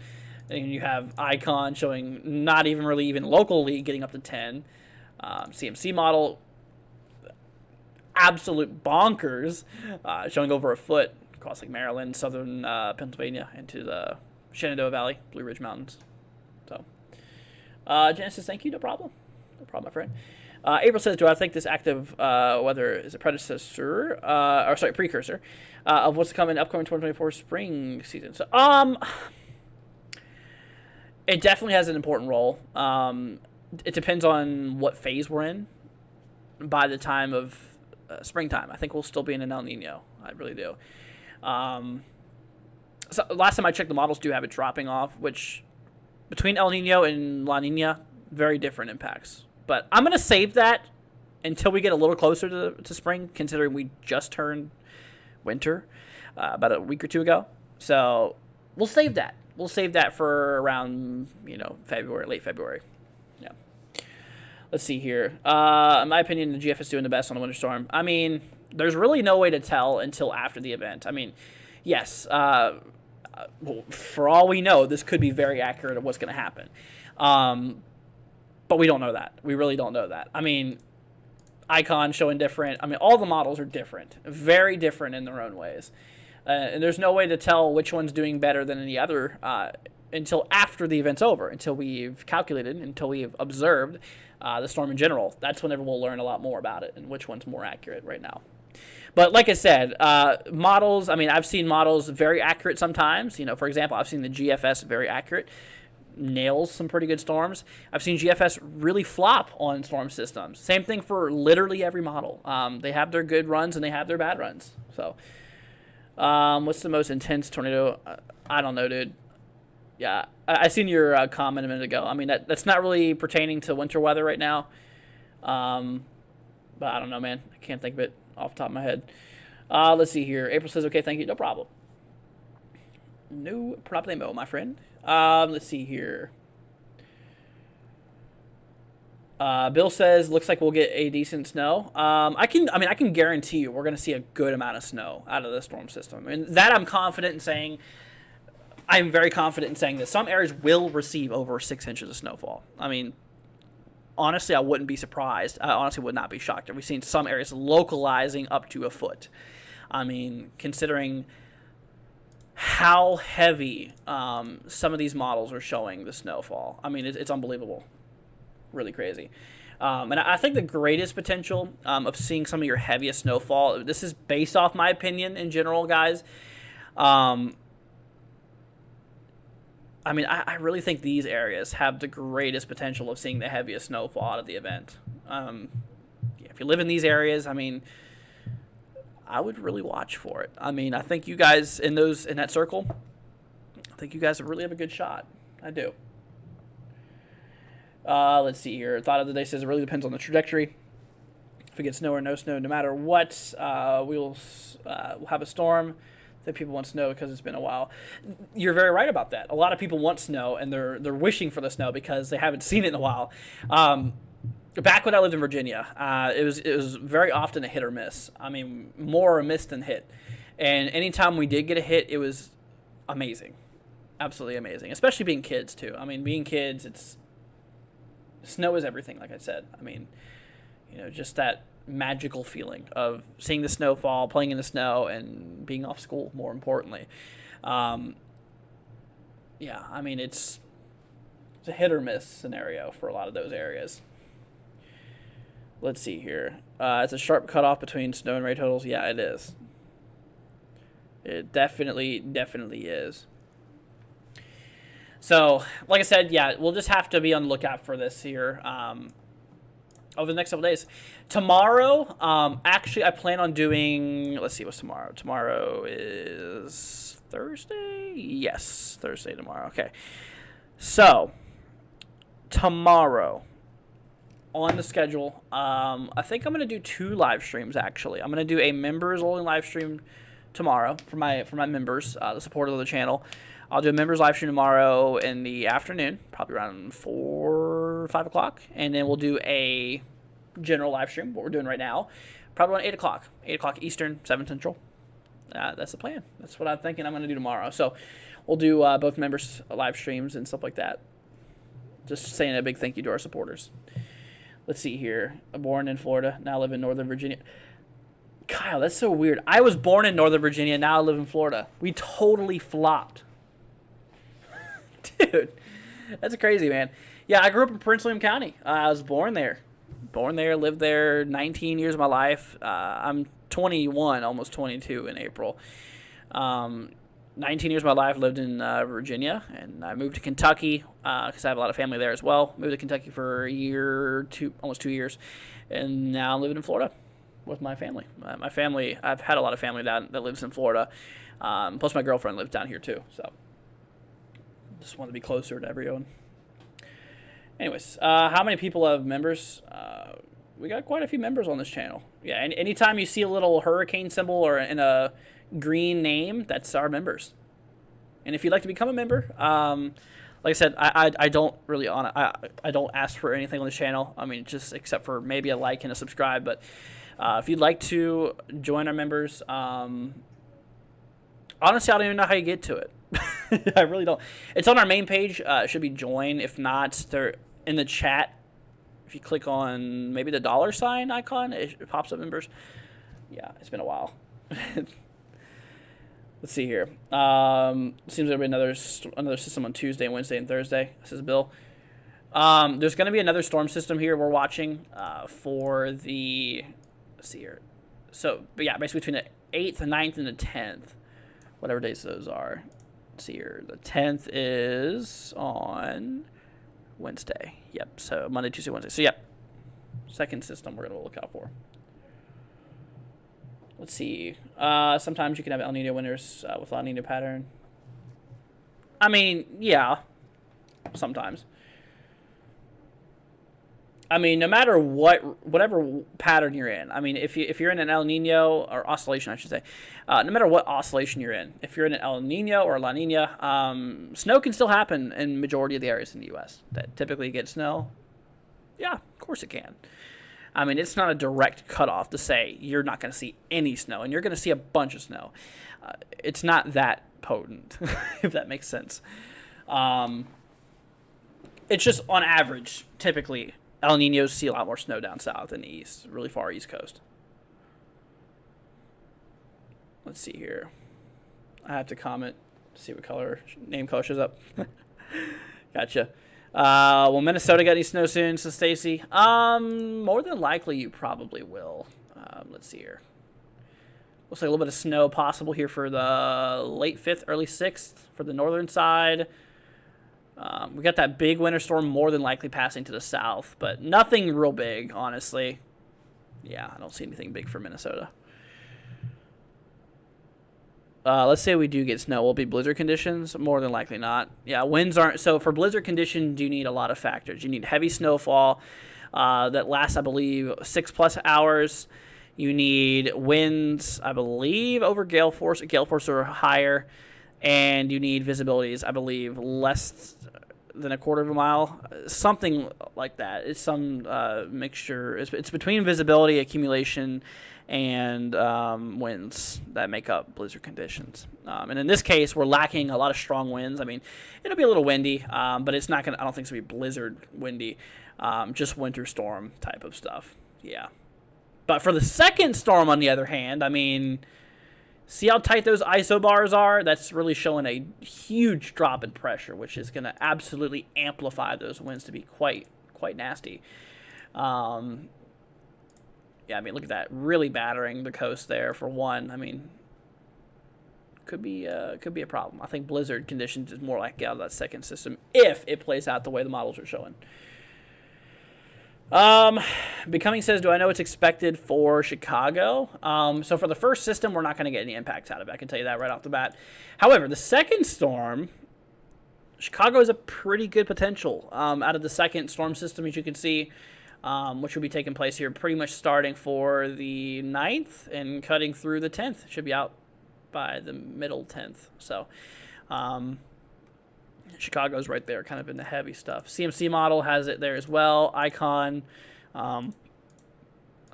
you have Icon showing not even really even locally getting up to 10. CMC model... absolute bonkers, showing over a foot across like Maryland, southern Pennsylvania, into the Shenandoah Valley, Blue Ridge Mountains. So, Genesis, thank you, no problem, my friend. April says, do I think this active weather is a predecessor, precursor, of what's coming upcoming 2024 spring season? So, it definitely has an important role. It depends on what phase we're in. By the time of springtime, I think we'll still be in an El Nino. I really do. So last time I checked, the models do have it dropping off, which between El Nino and La Nina, very different impacts. But I'm going to save that until we get a little closer to spring, considering we just turned winter about a week or two ago. So we'll save that. We'll save that for around, February, late February. Yeah. Let's see here. In my opinion, the GF is doing the best on the winter storm. I mean, there's really no way to tell until after the event. I mean, yes, for all we know, this could be very accurate of what's going to happen. But we don't know that. We really don't know that. I mean, icons showing different. I mean, all the models are different, very different in their own ways. And there's no way to tell which one's doing better than any other until after the event's over, until we've calculated, until we've observed the storm in general. That's whenever we'll learn a lot more about it and which one's more accurate right now. But like I said, models, I mean, I've seen models very accurate sometimes. For example, I've seen the GFS very accurate, nails some pretty good storms. I've seen GFS really flop on storm systems. Same thing for literally every model. They have their good runs and they have their bad runs. So, what's the most intense tornado? I don't know, dude. Yeah, I seen your comment a minute ago. I mean, that's not really pertaining to winter weather right now. But I don't know, man. I can't think of it off the top of my head. Let's see here. April says, okay, thank you. No problem. No problemo, my friend. Let's see here. Bill says, looks like we'll get a decent snow. I can guarantee you we're going to see a good amount of snow out of the storm system. And that I'm confident in saying. I'm very confident in saying that some areas will receive over 6 inches of snowfall. I mean, honestly, I wouldn't be surprised. I honestly would not be shocked if we've seen some areas localizing up to a foot. I mean, considering how heavy some of these models are showing the snowfall. I mean, it's unbelievable. Really crazy. And I think the greatest potential of seeing some of your heaviest snowfall, this is based off my opinion in general, guys. I mean, I really think these areas have the greatest potential of seeing the heaviest snowfall out of the event. If you live in these areas, I mean, I would really watch for it. I mean, I think you guys in that circle, I think you guys really have a good shot. I do. Let's see here. Thought of the day says it really depends on the trajectory. If we get snow or no snow, no matter what, we'll have a storm. That people want snow because it's been a while. You're very right about that. A lot of people want snow and they're wishing for the snow because they haven't seen it in a while. Back when I lived in Virginia, it was very often a hit or miss. I mean, more a miss than hit. And anytime we did get a hit, it was amazing, absolutely amazing. Especially being kids too. I mean, being kids, snow is everything. Like I said, I mean, just that magical feeling of seeing the snowfall, playing in the snow, and being off school, more importantly. I mean, it's a hit or miss scenario for a lot of those areas. Let's see here. It's a sharp cutoff between snow and rain totals. Yeah, it is. It definitely is. So, like I said, yeah, we'll just have to be on the lookout for this here. Over the next couple days. Tomorrow, actually, I plan on doing, let's see, what's tomorrow? Tomorrow is Thursday? Yes, Thursday tomorrow. Okay. So, tomorrow, on the schedule, I think I'm going to do 2 live streams, actually. I'm going to do a members-only live stream tomorrow for my members, the supporters of the channel. I'll do a members live stream tomorrow in the afternoon, probably around 4 or 5 o'clock. And then we'll do a general live stream, what we're doing right now, probably around 8 o'clock. 8 o'clock Eastern, 7 Central. That's the plan. That's what I'm thinking I'm going to do tomorrow. So we'll do both members live streams and stuff like that. Just saying a big thank you to our supporters. Let's see here. Born in Florida, now live in Northern Virginia. Kyle, that's so weird. I was born in Northern Virginia, now I live in Florida. We totally flopped. Dude, that's crazy, man. Yeah, I grew up in Prince William County. I was born there. Born there, lived there 19 years of my life. I'm 21, almost 22 in April. 19 years of my life lived in Virginia, and I moved to Kentucky because I have a lot of family there as well. Moved to Kentucky for a year, almost 2 years, and now I'm living in Florida with my family. My family, I've had a lot of family that lives in Florida. Plus, my girlfriend lives down here too, so just want to be closer to everyone. Anyways, how many people have members? We got quite a few members on this channel. Yeah, and anytime you see a little hurricane symbol or in a green name, that's our members. And if you'd like to become a member, like I said, I don't really I don't ask for anything on this channel. I mean, just except for maybe a like and a subscribe. But if you'd like to join our members, honestly, I don't even know how you get to it. I really don't. It's on our main page. It should be join. If not, they're in the chat. If you click on maybe the $ icon, it pops up members. Yeah, it's been a while. Let's see here. Seems there'll be another system on Tuesday, Wednesday, and Thursday. This is Bill. There's going to be another storm system here we're watching for the. Let's see here. So, but yeah, basically between the 8th, the 9th, and the 10th, whatever days those are. Let's see here. The 10th is on Wednesday. Yep. So Monday, Tuesday, Wednesday. So yep. Second system we're going to look out for. Let's see. Sometimes you can have El Nino winters with La Nina pattern. I mean, yeah. Sometimes. I mean, no matter whatever pattern you're in. I mean, if you're in an El Nino or oscillation, I should say, no matter what oscillation you're in, if you're in an El Nino or La Nina, snow can still happen in majority of the areas in the U.S. that typically get snow. Yeah, of course it can. I mean, it's not a direct cutoff to say you're not going to see any snow, and you're going to see a bunch of snow. It's not that potent, if that makes sense. It's just on average, typically, El Ninos see a lot more snow down south and east, really far east coast. Let's see here. I have to comment to see what name color shows up. Gotcha. Will Minnesota get any snow soon? So Stacy, more than likely you probably will. Let's see here. Looks like a little bit of snow possible here for the late 5th, early 6th for the northern side. We got that big winter storm more than likely passing to the south, but nothing real big, honestly. Yeah, I don't see anything big for Minnesota. Let's say we do get snow. Will it be blizzard conditions? More than likely not. Yeah, winds aren't. So for blizzard conditions, you need a lot of factors. You need heavy snowfall that lasts, I believe, 6+ hours. You need winds, I believe, over gale force or higher. And you need visibilities, I believe, less than a quarter of a mile. Something like that. It's some mixture. It's between visibility, accumulation, and winds that make up blizzard conditions. And in this case, we're lacking a lot of strong winds. I mean, it'll be a little windy, but it's not gonna. I don't think it's gonna be blizzard windy. Just winter storm type of stuff. Yeah. But for the second storm, on the other hand, I mean, see how tight those isobars are? That's really showing a huge drop in pressure, which is gonna absolutely amplify those winds to be quite nasty. Yeah, I mean, look at that. Really battering the coast there for one. I mean, could be a problem. I think blizzard conditions is more like out of that second system if it plays out the way the models are showing. Becoming says, do I know what's expected for Chicago? So for the first system, we're not going to get any impacts out of it. I can tell you that right off the bat. However, the second storm, Chicago has a pretty good potential out of the second storm system, as you can see. Which will be taking place here pretty much starting for the 9th and cutting through the 10th. It should be out by the middle 10th. So Chicago's right there, kind of in the heavy stuff. CMC model has it there as well. Icon, I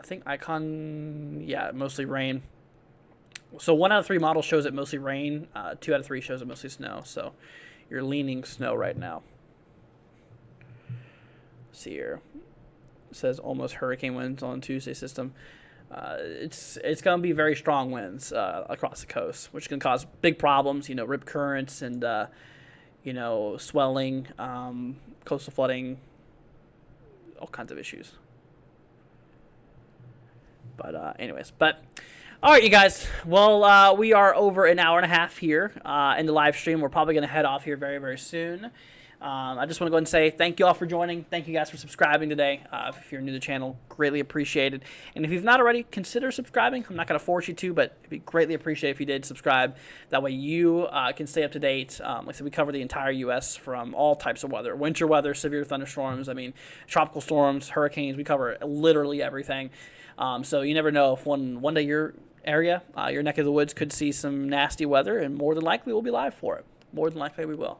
think Icon, yeah, mostly rain. So 1 out of 3 models shows it mostly rain. 2 out of 3 shows it mostly snow. So you're leaning snow right now. Let's see here. Says almost hurricane winds on Tuesday system. It's going to be very strong winds across the coast, which can cause big problems. You know, rip currents and you know, swelling, coastal flooding, all kinds of issues. But anyways, all right, you guys. Well, we are over an hour and a half here in the live stream. We're probably going to head off here very, very soon. I just want to go ahead and say thank you all for joining. Thank you guys for subscribing today. If you're new to the channel, greatly appreciated. And if you've not already, consider subscribing. I'm not going to force you to, but it'd be greatly appreciated if you did subscribe. That way you can stay up to date. Like I said, we cover the entire U.S. from all types of weather. Winter weather, severe thunderstorms, tropical storms, hurricanes. We cover literally everything. So you never know if one day your area, your neck of the woods could see some nasty weather, and more than likely we'll be live for it. More than likely we will.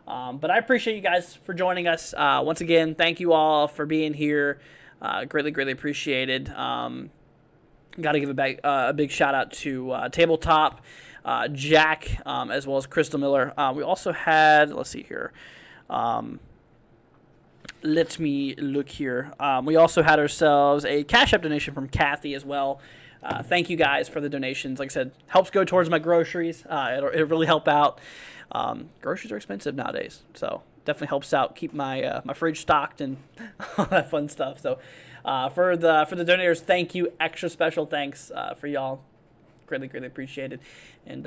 But I appreciate you guys for joining us. Once again, thank you all for being here. Greatly, greatly appreciated. Got to give a big shout out to Tabletop, Jack, as well as Crystal Miller. We also had, let's see here. Let me look here. We also had ourselves a Cashapp donation from Kathy as well. Thank you guys for the donations. Like I said, helps go towards my groceries. It'll really help out. Groceries are expensive nowadays, so definitely helps out keep my my fridge stocked and all that fun stuff. So for the donators, thank you. Extra special thanks for y'all. Greatly, greatly appreciated, and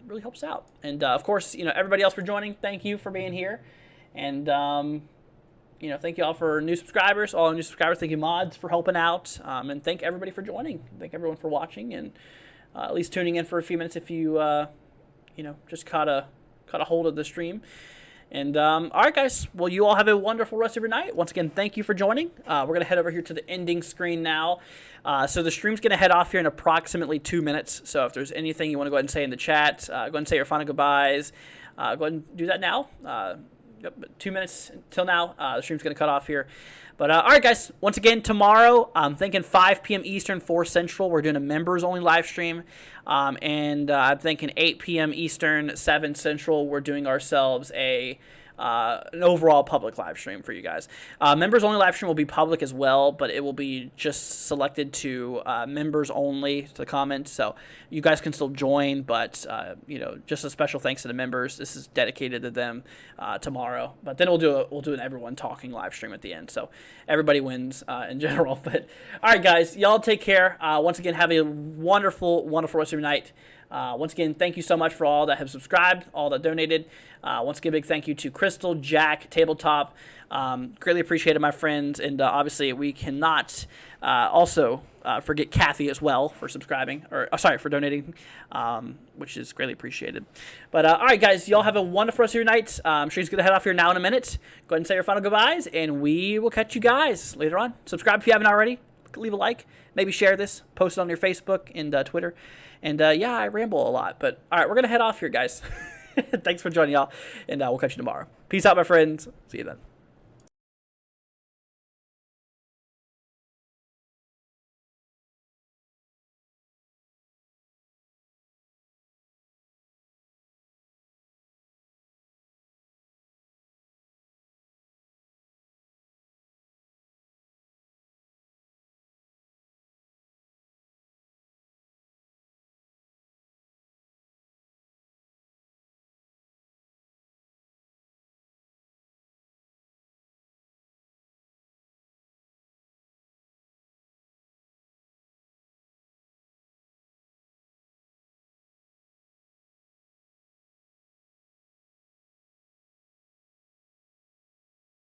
really helps out. And of course, everybody else for joining. Thank you for being here, and thank you all for new subscribers, all new subscribers. Thank you, mods, for helping out, and thank everybody for joining. Thank everyone for watching and at least tuning in for a few minutes if you just caught a hold of the stream. And all right, guys. Well, you all have a wonderful rest of your night. Once again, thank you for joining. We're gonna head over here to the ending screen now. So the stream's gonna head off here in approximately 2 minutes. So if there's anything you want to go ahead and say in the chat, go ahead and say your final goodbyes. Go ahead and do that now. 2 minutes until now. The stream's going to cut off here. But all right, guys. Once again, tomorrow, I'm thinking 5 p.m. Eastern, 4 Central. We're doing a members-only live stream. And I'm thinking 8 p.m. Eastern, 7 Central. We're doing ourselves an overall public live stream for you guys. Members-only live stream will be public as well, but it will be just selected to members only to comment. So you guys can still join, but just a special thanks to the members. This is dedicated to them tomorrow. But then we'll do an everyone talking live stream at the end. So everybody wins in general. But all right, guys, y'all take care. Once again, have a wonderful, wonderful rest of your night. Once again, thank you so much for all that have subscribed, all that donated. Once again, big thank you to Crystal, Jack, Tabletop. Greatly appreciated, my friends. And obviously, we cannot also forget Kathy as well for subscribing, for donating, which is greatly appreciated. But all right, guys, y'all have a wonderful rest of your night. I'm sure he's going to head off here now in a minute. Go ahead and say your final goodbyes, and we will catch you guys later on. Subscribe if you haven't already. Leave a like. Maybe share this. Post it on your Facebook and Twitter. And yeah, I ramble a lot, but all right, we're going to head off here, guys. Thanks for joining, y'all, and we'll catch you tomorrow. Peace out, my friends. See you then.